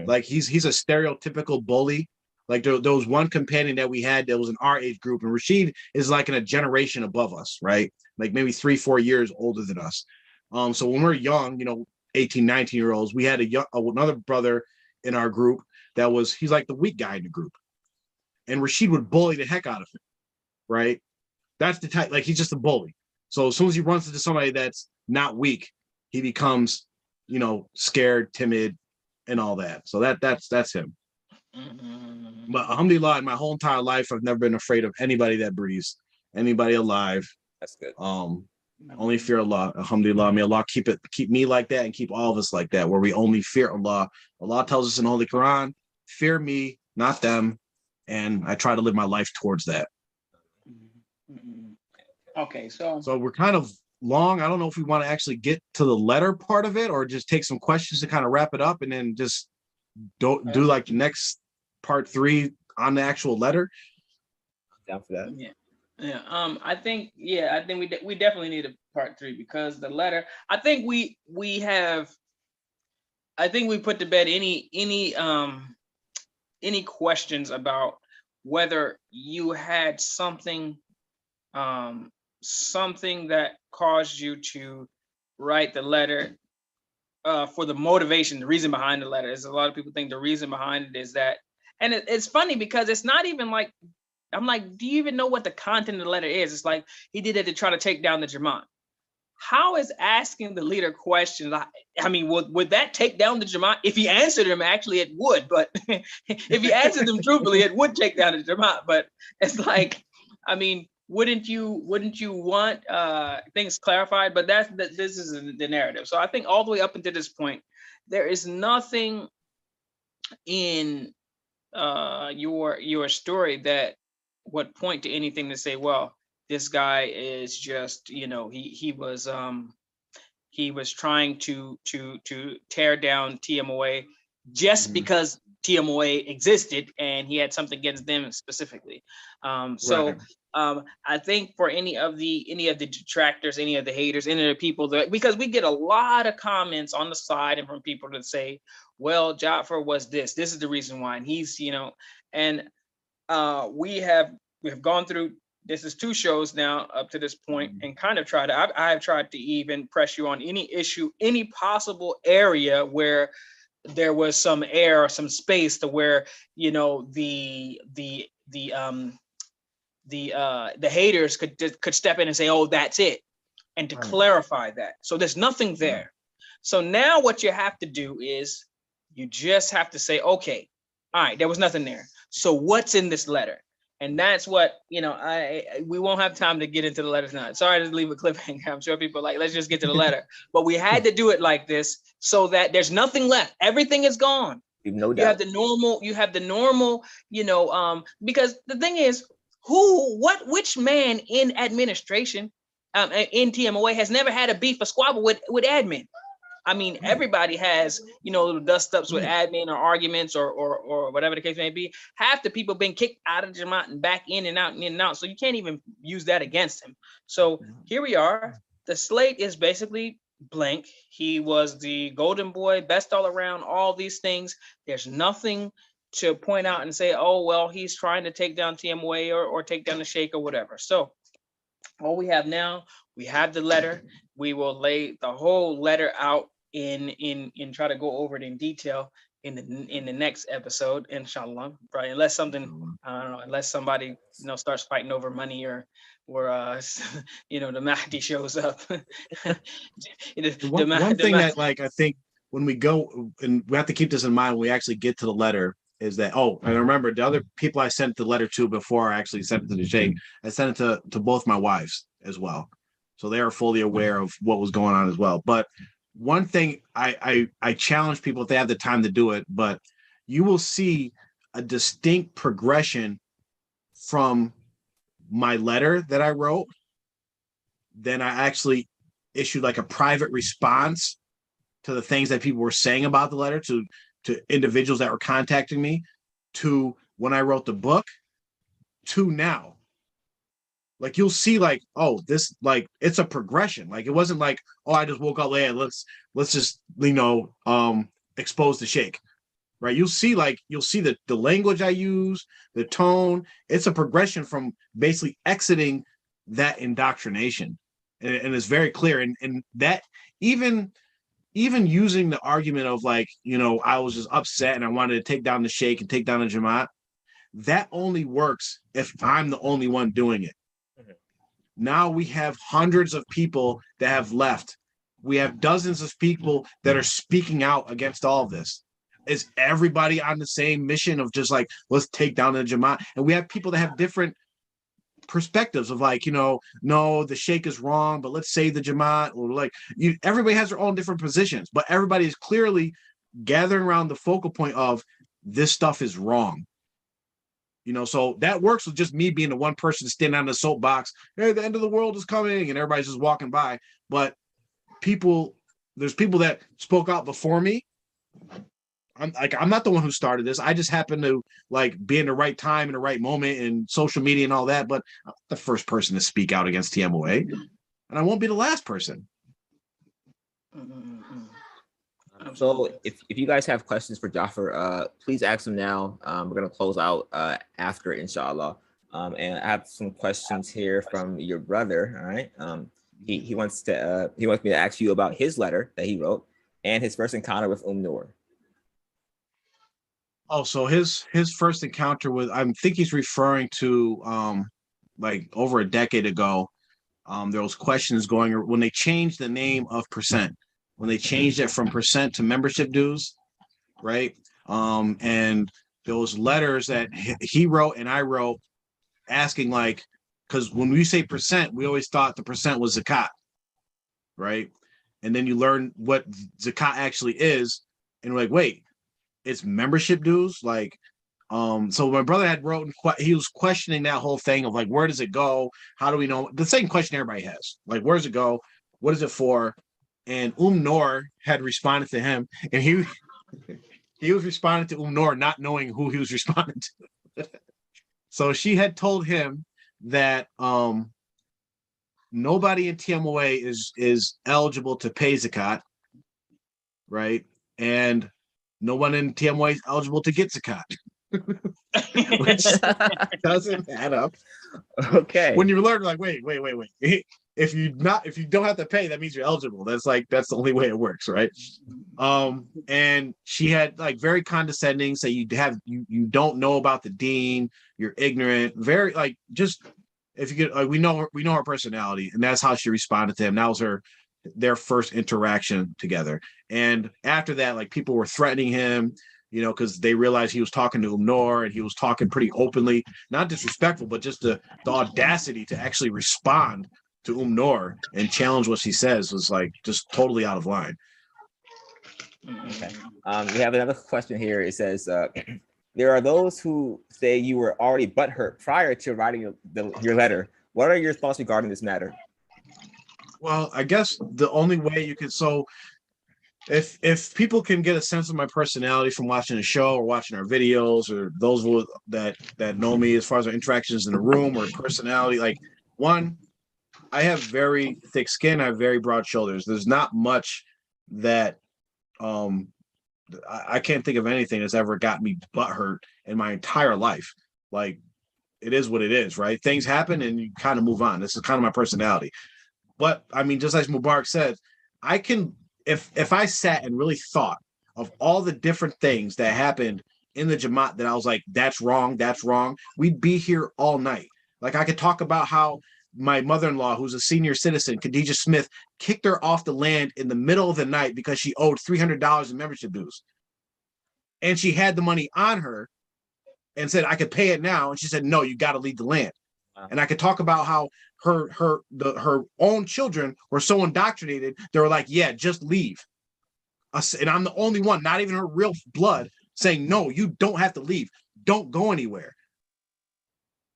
Like he's a stereotypical bully. Like there was one companion that we had that was in our age group, and Rashid is like in a generation above us, right? Like maybe 3-4 years older than us. So when we're young, 18, 19-year-olds, we had another brother in our group he's like the weak guy in the group. And Rashid would bully the heck out of him, right? That's the type, like he's just a bully. So as soon as he runs into somebody that's not weak, he becomes, scared, timid, and all that. So that's him. But alhamdulillah, in my whole entire life, I've never been afraid of anybody that breathes, anybody alive. That's good. Only fear Allah. Alhamdulillah. May Allah keep me like that and keep all of us like that, where we only fear Allah. Allah tells us in the Holy Quran, fear me, not them. And I try to live my life towards that. Okay, so we're kind of long. I don't know if we want to actually get to the letter part of it or just take some questions to kind of wrap it up and then just do like the next part 3 on the actual letter. Down for that. Yeah. I think we definitely need a part 3, because the letter, I think we put to bed any questions about whether you had something that caused you to write the letter, for the motivation, the reason behind the letter. Is a lot of people think the reason behind it is that, and it's funny because it's not even like, I'm like, do you even know what the content of the letter is? It's like he did it to try to take down the Jamaat. how is asking the leader questions? I mean, would that take down the Jamaat? If he answered them, actually, it would. But if he answered them truthfully, it would take down the Jamaat. But it's like, I mean, wouldn't you want things clarified? But this is the narrative. So I think all the way up until this point, there is nothing in your story that would point to anything to say, well, this guy is just, you know, he was trying to tear down TMOA just because TMOA existed and he had something against them specifically. So I think for any of the detractors, any of the haters, any of the people that, because we get a lot of comments on the side and from people that say, well, Ja'far was this is the reason why, and he's, you know, and we have gone through, this is 2 shows now up to this point, and kind of tried to, I have tried to even press you on any issue, any possible area where there was some air or some space to where, you know, the haters could step in and say, oh, that's it, and to clarify that. So there's nothing there. So now what you have to do is you just have to say, okay, all right, there was nothing there. So what's in this letter? And that's what, you know, we won't have time to get into the letter tonight. Sorry to leave a cliffhanger. I'm sure people are like, let's just get to the letter. But we had to do it like this so that there's nothing left. Everything is gone. No doubt. You have the normal, you know, because the thing is, which man in administration, in TMOA has never had a beef or squabble with admin? I mean, everybody has, you know, little dust ups with admin or arguments or whatever the case may be. Half the people been kicked out of Jamaat and back in and out and in and out. So you can't even use that against him. So here we are. The slate is basically blank. He was the golden boy, best all around, all these things. There's nothing to point out and say, oh, well, he's trying to take down TMOA or take down the Sheikh or whatever. So all we have now, we have the letter. We will lay the whole letter out in try to go over it in detail in the next episode, inshallah. Probably, unless something, I don't know, unless somebody, you know, starts fighting over money or you know, the Mahdi shows up. One thing that, like, I think when we go, and we have to keep this in mind when we actually get to the letter, is that, oh, and I remember the other people I sent the letter to before I actually sent it to the Sheikh, I sent it to both my wives as well. So they are fully aware of what was going on as well. But one thing I challenge people, if they have the time to do it, but you will see a distinct progression from my letter that I wrote. Then I actually issued like a private response to the things that people were saying about the letter to individuals that were contacting me, to when I wrote the book, to now. Like, you'll see, like, oh, this, like, it's a progression. Like, it wasn't like, oh, I just woke up late, let's just, you know, expose the Sheikh, right? You'll see the language I use, the tone. It's a progression from basically exiting that indoctrination, and it's very clear. And that even using the argument of, like, you know, I was just upset and I wanted to take down the Sheikh and take down the Jamaat, that only works if I'm the only one doing it. Now we have hundreds of people that have left. We have dozens of people that are speaking out against all of this. Is everybody on the same mission of just like, let's take down the Jamaat? And we have people that have different perspectives of, like, you know, no, the Sheikh is wrong, but let's save the Jamaat. Or like, everybody has their own different positions, but everybody is clearly gathering around the focal point of this stuff is wrong. You know, so that works with just me being the one person standing on the soapbox. Hey, the end of the world is coming, and everybody's just walking by. But there's people that spoke out before me. I'm not the one who started this. I just happen to, like, be in the right time in the right moment and social media and all that. But I'm the first person to speak out against TMOA, and I won't be the last person. So if you guys have questions for Ja'far, please ask them now. We're gonna close out after, inshallah. And I have some questions here from your brother. All right. He wants me to ask you about his letter that he wrote and his first encounter with Noor. Oh, so his first encounter with, I think he's referring to like over a decade ago. There was questions going when they changed the name of percent, when they changed it from percent to membership dues, right? And those letters that he wrote and I wrote asking like, because when we say percent, we always thought the percent was zakat, right? And then you learn what zakat actually is, and we're like, wait, it's membership dues? Like, so my brother had wrote, he was questioning that whole thing of like, where does it go? How do we know? The same question everybody has, like, where does it go? What is it for? And Noor had responded to him, and he was responding to Noor not knowing who he was responding to. So she had told him that nobody in TMOA is eligible to pay zakat, right? And no one in TMOA is eligible to get zakat. Which doesn't add up. Okay. When you learn, like, wait. If you don't have to pay, that means you're eligible. That's the only way it works, right? And she had like very condescending, say you don't know about the dean, you're ignorant, very like just if you could like we know her personality, and that's how she responded to him. That was their first interaction together. And after that, like people were threatening him, you know, because they realized he was talking to Noor and he was talking pretty openly, not disrespectful, but just the audacity to actually respond to Noor and challenge what she says was like just totally out of line. Okay. We have another question here. It says, there are those who say you were already butthurt prior to writing your letter. What are your thoughts regarding this matter? Well, I guess the only way you could, so if people can get a sense of my personality from watching the show or watching our videos, or those that know me as far as our interactions in the room or personality, like one, I have very thick skin. I have very broad shoulders. There's not much that I can't think of anything that's ever got me butthurt in my entire life. Like, it is what it is, right? Things happen and you kind of move on. This is kind of my personality. But I mean, just as Mubarak said, I can, if I sat and really thought of all the different things that happened in the Jamaat that I was like, that's wrong, we'd be here all night. Like, I could talk about how my mother-in-law, who's a senior citizen, Khadijah Smith, kicked her off the land in the middle of the night because she owed $300 in membership dues. And she had the money on her and said, I could pay it now. And she said, no, you got to leave the land. Wow. And I could talk about how her own children were so indoctrinated. They were like, yeah, just leave. And I'm the only one, not even her real blood, saying, no, you don't have to leave. Don't go anywhere.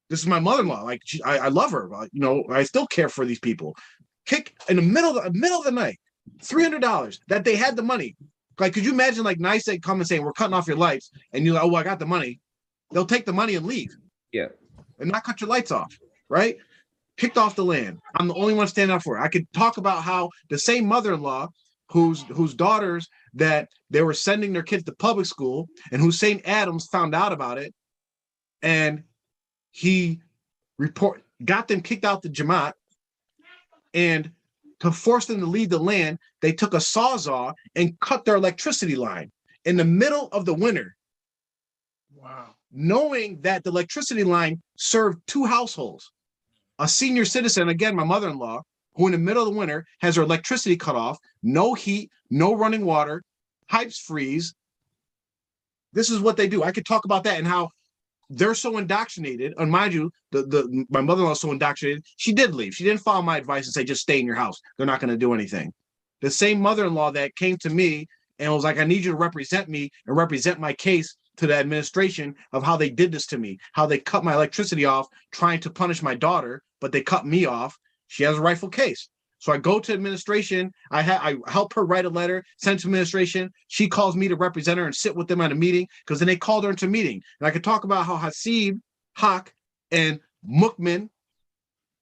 This is my mother-in-law. Like, I love her. You know, I still care for these people. Kick in the middle of the night, $300 that they had the money. Like, could you imagine like NICE come and saying, we're cutting off your lights, and you're like, oh, I got the money. They'll take the money and leave. Yeah. And not cut your lights off, right? Kicked off the land. I'm the only one standing up for it. I could talk about how the same mother-in-law whose daughters that they were sending their kids to public school, and Hussein Adams found out about it, and he got them kicked out the Jamaat, and to force them to leave the land, they took a sawzall and cut their electricity line in the middle of the winter. Wow. Knowing that the electricity line served two households, a senior citizen, again, my mother-in-law, who in the middle of the winter has her electricity cut off, no heat, no running water, pipes freeze. This is what they do. I could talk about that and how they're so indoctrinated. And mind you, my mother-in-law is so indoctrinated, she did leave. She didn't follow my advice and say, just stay in your house. They're not going to do anything. The same mother-in-law that came to me and was like, I need you to represent me and represent my case to the administration of how they did this to me, how they cut my electricity off, trying to punish my daughter, but they cut me off. She has a rightful case. So I go to administration. I help her write a letter, send to administration. She calls me to represent her and sit with them at a meeting, because then they called her into a meeting. And I could talk about how Hasib, Haq, and Abdul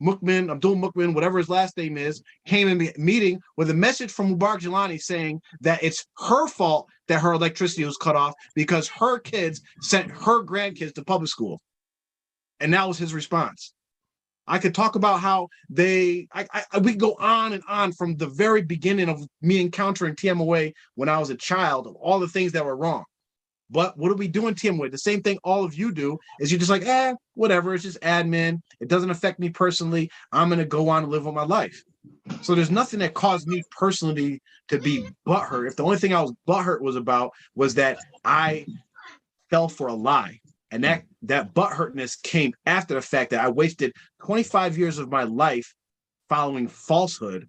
Mukmin, whatever his last name is, came in the meeting with a message from Mubarak Jilani saying that it's her fault that her electricity was cut off because her kids sent her grandkids to public school. And that was his response. I could talk about how we go on and on from the very beginning of me encountering TMOA when I was a child, of all the things that were wrong. But what are we doing, Tim? With the same thing all of you do is you're just like, whatever. It's just admin. It doesn't affect me personally. I'm gonna go on and live with my life. So there's nothing that caused me personally to be butthurt. If the only thing I was butthurt was that I fell for a lie, and that butthurtness came after the fact that I wasted 25 years of my life following falsehood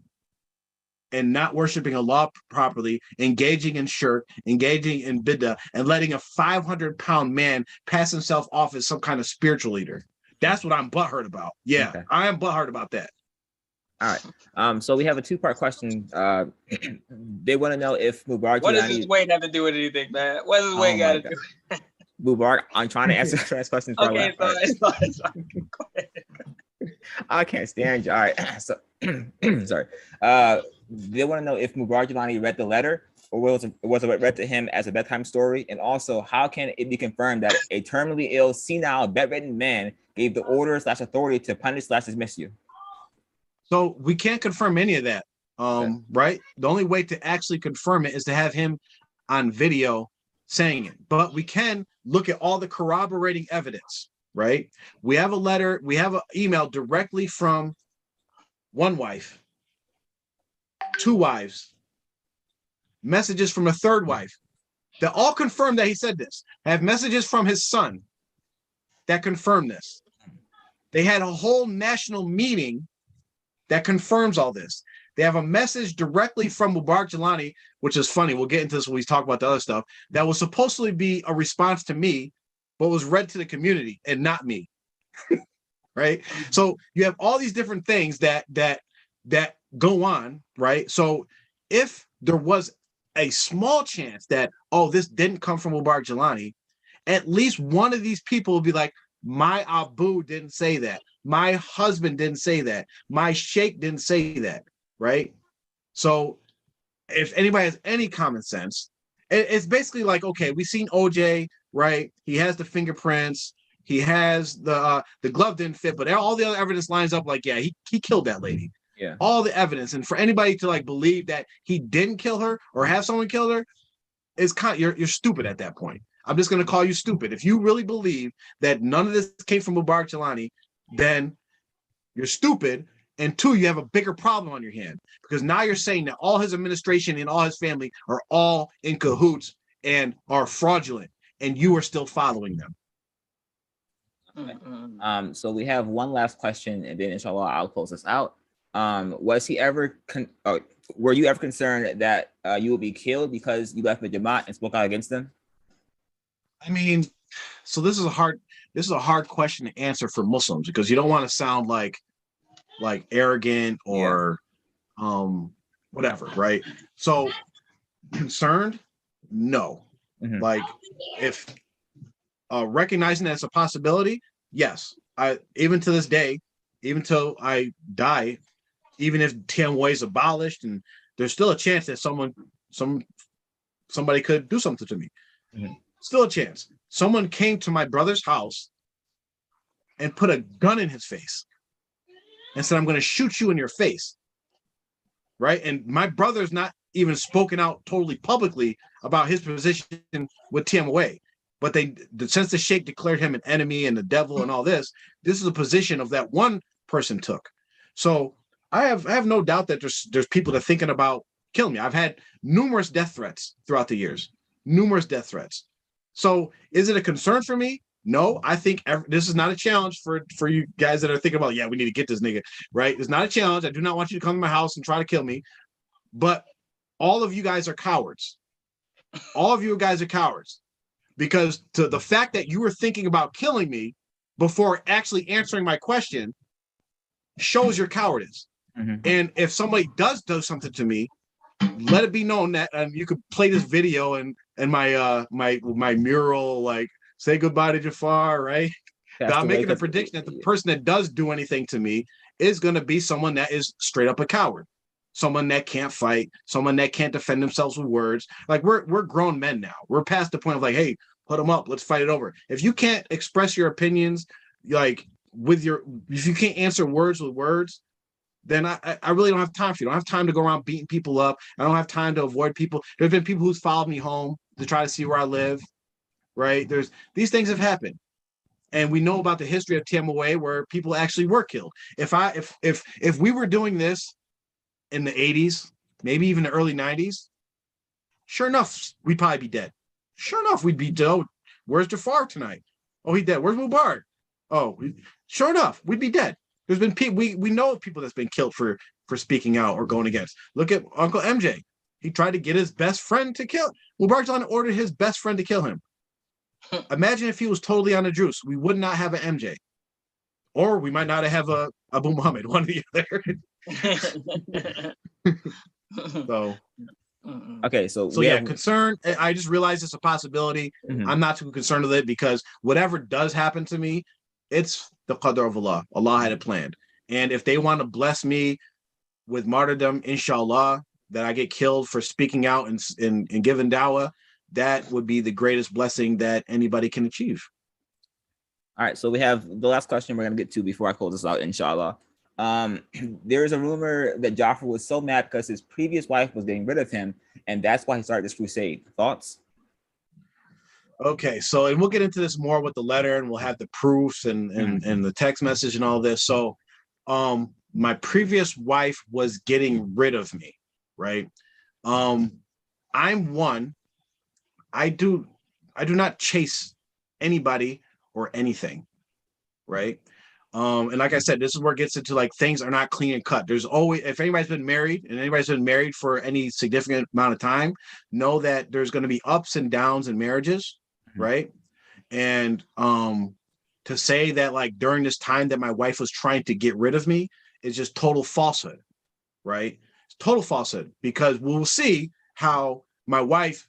and not worshiping Allah properly, engaging in shirk, engaging in bid'ah, and letting a 500-pound man pass himself off as some kind of spiritual leader. That's what I'm butthurt about. Yeah, okay. I am butthurt about that. All right. So we have a two-part question. They want to know if Mubarak. What does his weight have to do with anything, man? What does his weight got to do? Mubarak, I'm trying to answer the question. Okay, sorry. Go ahead. I can't stand you. All right. So, sorry. They want to know if Mubarak Jelani read the letter, or was it read to him as a bedtime story? And also, how can it be confirmed that a terminally ill, senile, bedridden man gave the order / authority to punish / dismiss you? So we can't confirm any of that, okay. Right? The only way to actually confirm it is to have him on video saying it. But we can look at all the corroborating evidence, right? We have a letter, we have an email directly from one wife, 2 wives, messages from a 3rd wife that all confirm that he said this. I have messages from his son that confirm this. They had a whole national meeting that confirms all this. They have a message directly from Mubarak Jelani, which is funny. We'll get into this when we talk about the other stuff, that was supposedly be a response to me, but was read to the community and not me. Right? So you have all these different things that go on, right? So if there was a small chance that, this didn't come from Mubarak Jelani, at least one of these people will be like, my Abu didn't say that. My husband didn't say that. My sheikh didn't say that, right? So if anybody has any common sense, it's basically like, okay, we've seen OJ, right? He has the fingerprints. He has the glove didn't fit, but all the other evidence lines up like, yeah, he killed that lady. Yeah. All the evidence. And for anybody to like believe that he didn't kill her or have someone kill her is you're stupid at that point. I'm just going to call you stupid. If you really believe that none of this came from Mubarak Jelani, then you're stupid. And 2, you have a bigger problem on your hand, because now you're saying that all his administration and all his family are all in cahoots and are fraudulent, and you are still following them. Okay. So we have one last question, and then inshallah I'll close this out. Was he ever were you ever concerned that you would be killed because you left the Jamaat and spoke out against them? I mean, so this is a hard question to answer for Muslims, because you don't want to sound like arrogant or whatever, right? So concerned, no. Mm-hmm. Like, if recognizing that it's a possibility, yes. I even to this day, even till I die, even if TMWA is abolished, and there's still a chance that somebody could do something to me. Mm-hmm. Still a chance. Someone came to my brother's house and put a gun in his face and said, I'm going to shoot you in your face. Right? And my brother's not even spoken out totally publicly about his position with TMOA. But since the Sheikh declared him an enemy and the devil and all this is a position of that one person took. So I have no doubt that there's people that are thinking about killing me. I've had numerous death threats throughout the years. Numerous death threats. So is it a concern for me? No, I think this is not a challenge for you guys that are thinking about, yeah, we need to get this nigga, right? It's not a challenge. I do not want you to come to my house and try to kill me. But all of you guys are cowards. All of you guys are cowards. Because to the fact that you were thinking about killing me before actually answering my question shows your cowardice. Mm-hmm. And if somebody does something to me, let it be known that you could play this video and my mural, like, say goodbye to Jafar, right? I'm making a prediction that the person that does do anything to me is going to be someone that is straight up a coward, someone that can't fight, someone that can't defend themselves with words. Like, we're grown men now. We're past the point of like, hey, put them up, let's fight it over. If you can't express your opinions, like if you can't answer words with words, then I really don't have time for you. I don't have time to go around beating people up. I don't have time to avoid people. There's been people who's followed me home to try to see where I live. right? These things have happened. And we know about the history of TMOA where people actually were killed. If we were doing this in the 80s, maybe even the early 90s, sure enough, we'd probably be dead. Sure enough, we'd be dead. Where's Jafar tonight? Oh, he's dead. Where's Mubarak? Oh, sure enough, we'd be dead. There's been people, we know people that's been killed for speaking out or going against. Look at Uncle MJ. He tried to get his best friend to kill. Mubarak ordered his best friend to kill him. Imagine if he was totally on the juice. We would not have an MJ. Or we might not have a Abu Muhammad, one or the other. So Okay, so yeah, concern. I just realized it's a possibility. I'm not too concerned with it because whatever does happen to me, it's the qadr of Allah. Allah had it planned. And if they want to bless me with martyrdom, inshallah, that I get killed for speaking out and giving dawah, that would be the greatest blessing that anybody can achieve. All right, so we have the last question we're gonna get to before I close this out, inshallah. There is a rumor that Jafar was so mad because his previous wife was getting rid of him, and that's why he started this crusade. Thoughts? Okay, so and we'll get into this more with the letter, and we'll have the proofs and the text message and all this. So, my previous wife was getting rid of me, right? I'm one. I do not chase anybody or anything, right? And like I said, this is where it gets into like things are not clean and cut. There's always, if anybody's been married and anybody's been married for any significant amount of time, know that there's going to be ups and downs in marriages, right? And to say that like during this time that my wife was trying to get rid of me is just total falsehood, right? It's total falsehood because we'll see how my wife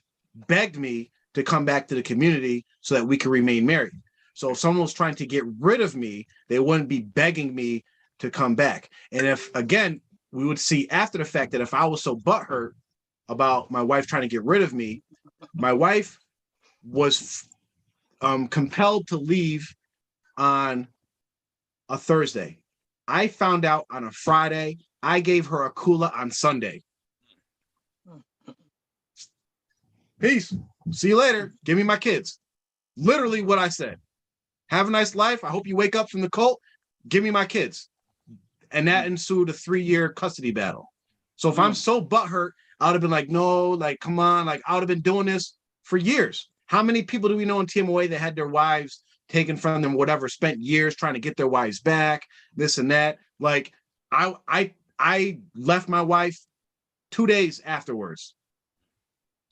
begged me to come back to the community so that we could remain married. So if someone was trying to get rid of me, they wouldn't be begging me to come back. And if, again, we would see after the fact that if I was so butthurt about my wife trying to get rid of me, my wife was compelled to leave on a Thursday. I found out on a Friday. I gave her a kula on Sunday. Peace. See you later. Give me my kids. Literally what I said. Have a nice life. I hope you wake up from the cult. Give me my kids. And that ensued a 3-year custody battle. So if I'm so butthurt, I would have been like, no, like, come on. Like, I would have been doing this for years. How many people do we know in TMOA that had their wives taken from them, whatever, spent years trying to get their wives back, this and that? Like, I left my wife 2 days afterwards.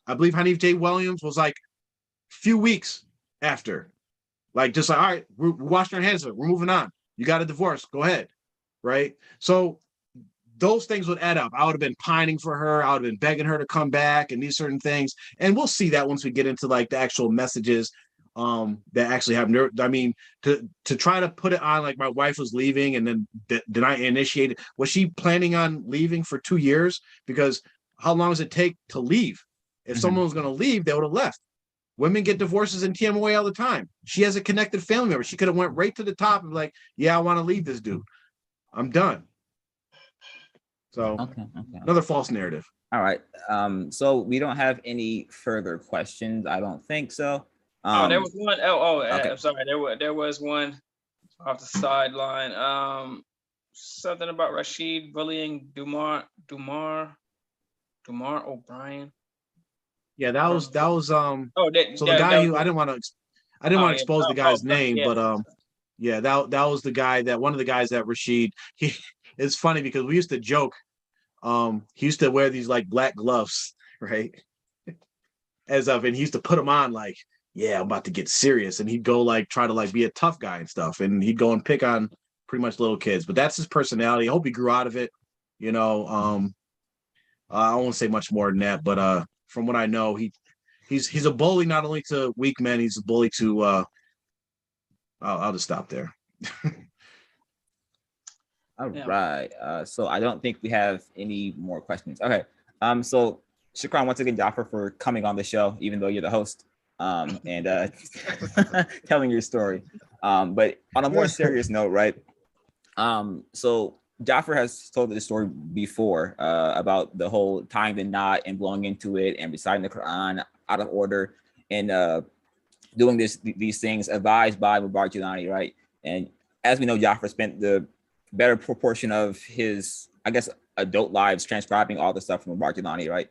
I believe Hanif J. Williams was like a few weeks after. Like, just like, all right, we're washing our hands of it. We're moving on. You got a divorce. Go ahead. Right? So those things would add up. I would have been pining for her. I would have been begging her to come back and these certain things. And we'll see that once we get into like the actual messages that actually have, I mean, to try to put it on like my wife was leaving and then did I initiate it? Was she planning on leaving for 2 years? Because how long does it take to leave? If someone was going to leave, they would have left. Women get divorces in TMOA all the time. She has a connected family member. She could have went right to the top and like, yeah, I want to leave this dude. I'm done. So another false narrative. All right. So we don't have any further questions. I don't think so. There was one. Okay. I'm sorry. There was one off the sideline. Something about Rashid bullying Dumar O'Brien. Yeah, that was so the that guy was, who I didn't want to expose the guy's name, yeah. but yeah, that was the guy that one of the guys that Rashid, it's funny because we used to joke. He used to wear these like black gloves, right? And he used to put them on like, yeah, I'm about to get serious. And he'd go like try to like be a tough guy and stuff. And he'd go and pick on pretty much little kids. But that's his personality. I hope he grew out of it. You know, I won't say much more than that, but from what I know, he's a bully not only to weak men, he's a bully to I'll just stop there. All right. So I don't think we have any more questions. Okay. So Shukran once again, Jafar, for coming on the show, even though you're the host, and telling your story. But on a more serious note, right? So Jafar has told the story before about the whole tying the knot and blowing into it and reciting the Quran out of order. And doing these things advised by Mubarak Jilani, right? And as we know, Jafar spent the better proportion of his, I guess, adult lives transcribing all the stuff from Mubarak Jilani, right?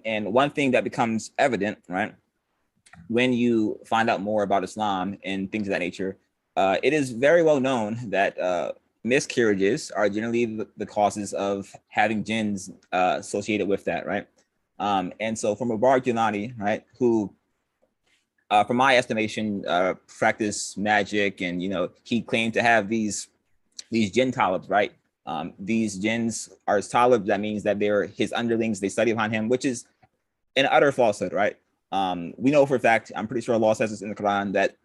And one thing that becomes evident, right, when you find out more about Islam and things of that nature, it is very well known that miscarriages are generally the causes of having jinns associated with that, right? And so from Mubarak Jilani, right, who from my estimation, practice magic, and he claimed to have these jinn talibs, right? These jinns are his talibs. That means that they're his underlings. They study upon him, which is an utter falsehood, right? We know for a fact, I'm pretty sure Allah says this in the Quran, that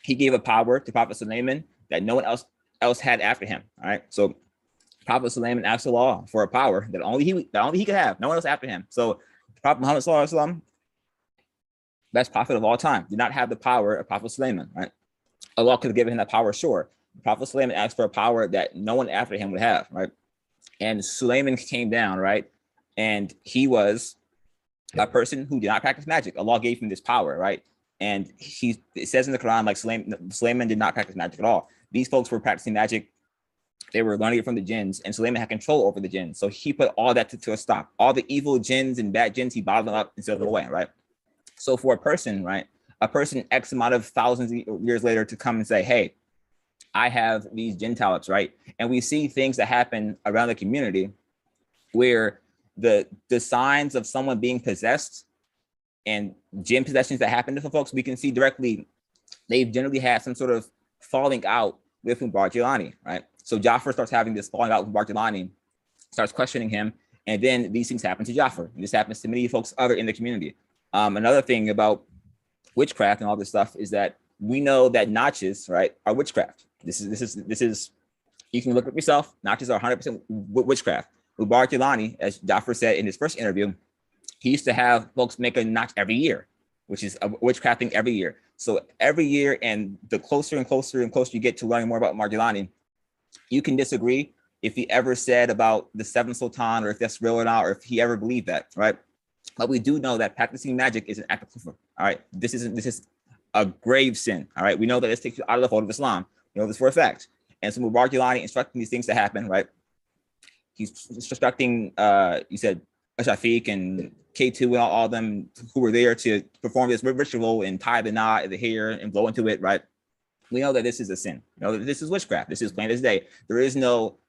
he gave a power to Prophet Sulaiman that no one else had after him. All right, so Prophet Sulaiman asked Allah for a power that only he could have, no one else after him. So Prophet Muhammad Sallallahu Alaihi Wasallam, best prophet of all time, did not have the power of Prophet Sulaiman, right? Allah could have given him that power, sure. Prophet Sulaiman asked for a power that no one after him would have, right? And Sulaiman came down, right? And he was a person who did not practice magic. Allah gave him this power, right? And it says in the Quran, like Sulaiman did not practice magic at all. These folks were practicing magic. They were learning it from the jinns, and Sulaiman had control over the jinns. So he put all that to a stop. All the evil jinns and bad jinns, he bottled them up and sealed them away, right? So for a person, right, a person X amount of thousands of years later to come and say, hey, I have these jinn talibs, right? And we see things that happen around the community where the signs of someone being possessed and jinn possessions that happen to some folks, we can see directly they've generally had some sort of falling out with Mubarak Jilani, right? So Jafar starts having this falling out with Mubarak Jilani, starts questioning him, and then these things happen to Jafar. And this happens to many folks other in the community. Another thing about witchcraft and all this stuff is that we know that notches, right, are witchcraft. This is you can look up yourself. Notches are 100% witchcraft. Mubarak Jilani, as Jafar said in his first interview, he used to have folks make a notch every year, which is a witchcrafting every year. So every year, and the closer and closer and closer you get to learning more about Mubarak Jilani, you can disagree if he ever said about the seventh sultan, or if that's real or not, or if he ever believed that, right? But we do know that practicing magic is an act of kufr. All right, this is a grave sin. All right, we know that this takes you out of the fold of Islam. We know this for a fact. And so Mubarak Jilani instructing these things to happen, right? He's instructing, you said Shafiq and K2 and all of them who were there to perform this ritual and tie the knot in the hair and blow into it, right? We know that this is a sin. You know that this is witchcraft. This is plain as day. There is no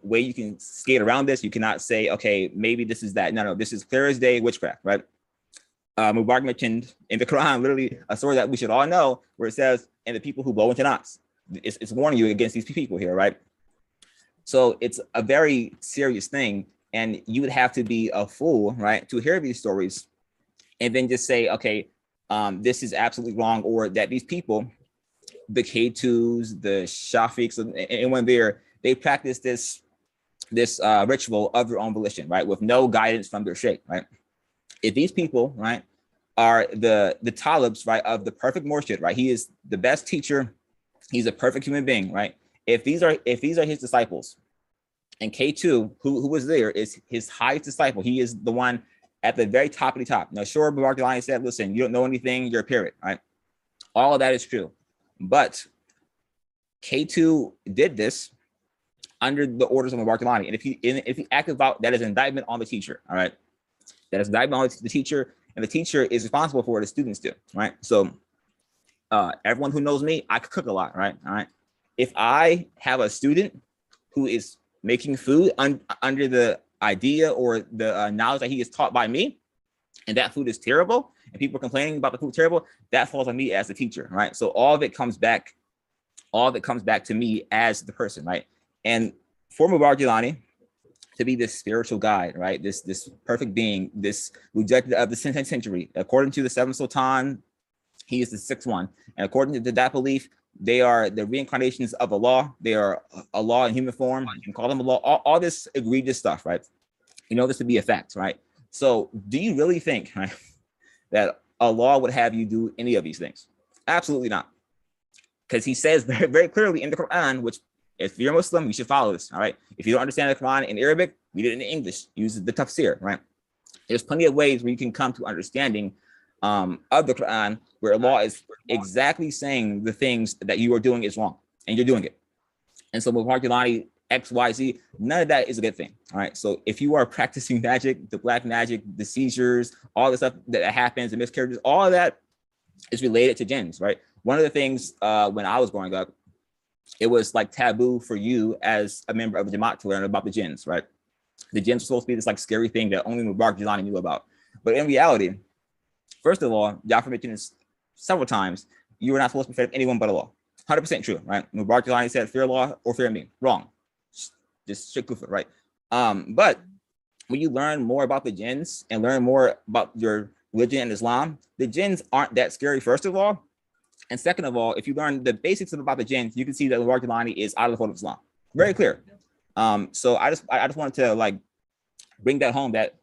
way you can skate around this. You cannot say, okay, maybe this is that. No, this is clear as day witchcraft, right? Mubarak mentioned in the Quran, literally a story that we should all know, where it says, and the people who blow into knots. It's warning you against these people here, right? So it's a very serious thing. And you would have to be a fool, right, to hear these stories and then just say, okay, this is absolutely wrong, or that these people, the K2s, the Shafiqs, and when they practice this ritual of their own volition, right, with no guidance from their sheikh, right? If these people, right, are the talibs, right, of the perfect murshid, right, he is the best teacher, he's a perfect human being, right? If these are his disciples, and K2, who was there, is his highest disciple, he is the one at the very top of the top. Now, sure, Mubarak Jilani said, listen, you don't know anything, you're a parrot, right? All of that is true. But K2 did this under the orders of Mubarak Jilani. And if he acted out, that is an indictment on the teacher, all right? That is an indictment on the teacher, and the teacher is responsible for what the students do, right? So everyone who knows me, I cook a lot, right? All right. If I have a student who is making food under the idea or the knowledge that he is taught by me, and that food is terrible, and people are complaining about the food terrible, that falls on me as the teacher, right? So all of it comes back to me as the person, right? And for Mubarak Jilani to be this spiritual guide, right? This perfect being, this rejected of the 10th century, according to the seventh sultan, he is the sixth one, and according to that belief, they are the reincarnations of Allah. They are Allah in human form. You can call them Allah. All this egregious stuff, right? You know this to be a fact, right? So do you really think, right, that Allah would have you do any of these things? Absolutely not. Because he says very, very clearly in the Quran, which if you're a Muslim, you should follow this, all right? If you don't understand the Quran in Arabic, read it in English. Use the tafsir, right? There's plenty of ways where you can come to understanding of the Quran where Allah is exactly saying the things that you are doing is wrong, and you're doing it. And so Mubarak Jelani, XYZ, none of that is a good thing. All right. So if you are practicing magic, the black magic, the seizures, all the stuff that happens, the miscarriages, all of that is related to jinns, right? One of the things when I was growing up, it was like taboo for you as a member of the Jamaat to learn about the jinns, right? The jinns were supposed to be this like scary thing that only Mubarak Jelani knew about. But in reality, first of all, Jafar mentioned this several times, you were not supposed to be afraid of anyone but Allah. 100% true, right? Mubarak Jelani said, fear Allah or fear me. Wrong. Just strict kufr, right? But when you learn more about the jinns and learn more about your religion and Islam, the jinns aren't that scary, first of all. And second of all, if you learn the basics about the jinns, you can see that Mubarak Jelani is out of the fold of Islam. Very clear. So I just wanted to like bring that home, that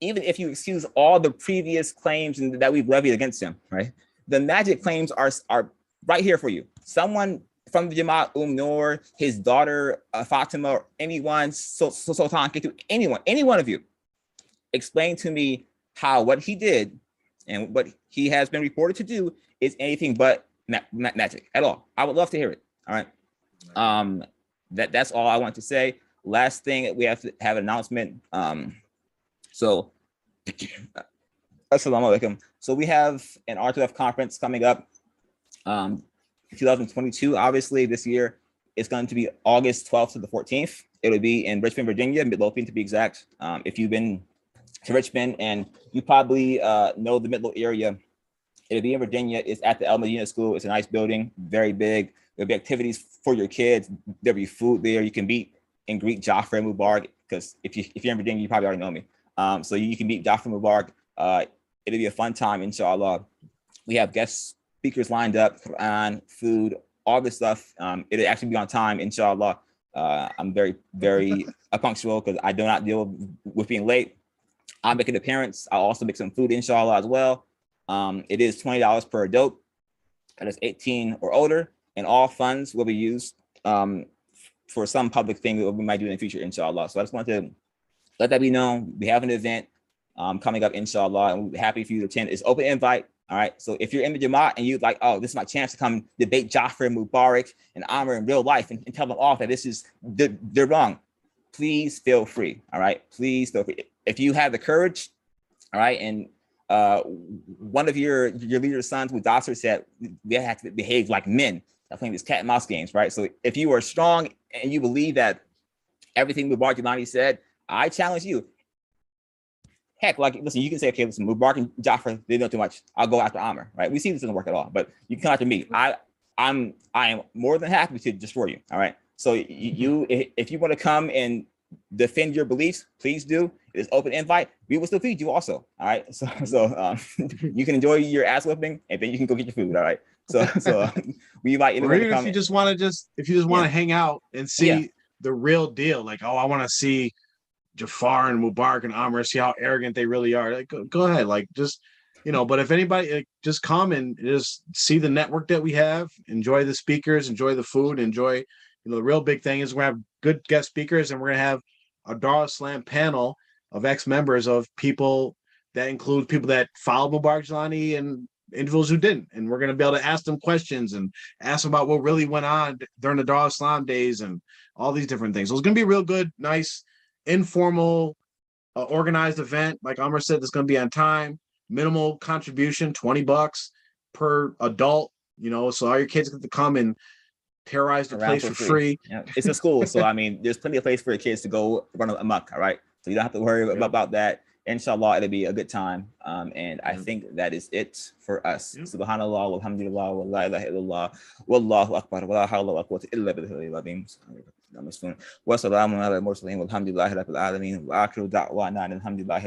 even if you excuse all the previous claims that we've levied against him, right? The magic claims are right here for you. Someone from the Jamaat, Noor, his daughter, Fatima, or anyone, Sultan Ketu, anyone, any one of you, explain to me how what he did and what he has been reported to do is anything but magic at all. I would love to hear it. All right. That's all I want to say. Last thing, we have to have an announcement. So, Assalamu alaikum. So we have an R2F conference coming up. 2022, obviously this year, it's going to be August 12th to the 14th. It'll be in Richmond, Virginia, Midlothian to be exact. If you've been to Richmond and you probably know the Midlothian area, it'll be in Virginia. It's at the El Medina School. It's a nice building, very big. There'll be activities for your kids. There'll be food there. You can meet and greet Jafar and Mubarak, because if you're in Virginia, you probably already know me. So you can meet Jafar and Mubarak. It'll be a fun time, inshallah. We have guest speakers lined up, Quran, food, all this stuff. It'll actually be on time, inshallah. I'm very, very punctual because I do not deal with being late. I'll make an appearance. I'll also make some food, inshallah, as well. It is $20 per adult. That is 18 or older, and all funds will be used for some public thing that we might do in the future, inshallah. So I just wanted to let that be known. We have an event coming up, inshallah, and we'll be happy for you to attend. It's open invite. All right. So if you're in the Jamaat and you're like, oh, this is my chance to come debate Jafar, Mubarak, and Amr in real life and tell them off that this is they're wrong, please feel free. All right. Please feel free. If you have the courage, all right, and one of your leader's sons, Mudassir, said they have to behave like men. They're playing these cat and mouse games, right? So if you are strong and you believe that everything Mubarak Jelani said, I challenge you. Heck, like, listen, you can say, okay, listen, Mubarak and Jafar, they know too much. I'll go after Amr, right? We see this doesn't work at all, but you can come after me. I am more than happy to destroy you, all right? So if you want to come and defend your beliefs, please do. It is open invite. We will still feed you also, all right? So you can enjoy your ass whipping, and then you can go get your food, all right? So we invite anyone to come. If you just want to hang out and see the real deal, like, oh, I want to see Jafar and Mubarak and Amr, see how arrogant they really are. Like, go ahead, like, just, but if anybody, like, just come and just see the network that we have, enjoy the speakers, enjoy the food, enjoy, the real big thing is we're gonna have good guest speakers, and we're gonna have a Dar Islam panel of ex-members of people that include people that followed Mubarak Jelani and individuals who didn't, and we're gonna be able to ask them questions and ask them about what really went on during the Dar Islam days and all these different things. So it's gonna be a real good, nice, informal, organized event. Like Amr said, it's going to be on time, minimal contribution, $20 per adult, so all your kids get to come and terrorize the place for free. Yeah. It's a school, so I mean, there's plenty of place for your kids to go run amok, all right? So you don't have to worry about that. Inshallah, it'll be a good time. And I think that is it for us. Subhanallah, walhamdulillah, wa la ilaha illallah, wallahu akbar, wa la hawla wa quwwata illa billahi al-azim. Wassalamu ala al-mursalin, walhamdulillahi rabbil alamin, wa akhiru da'wana alhamdulillahi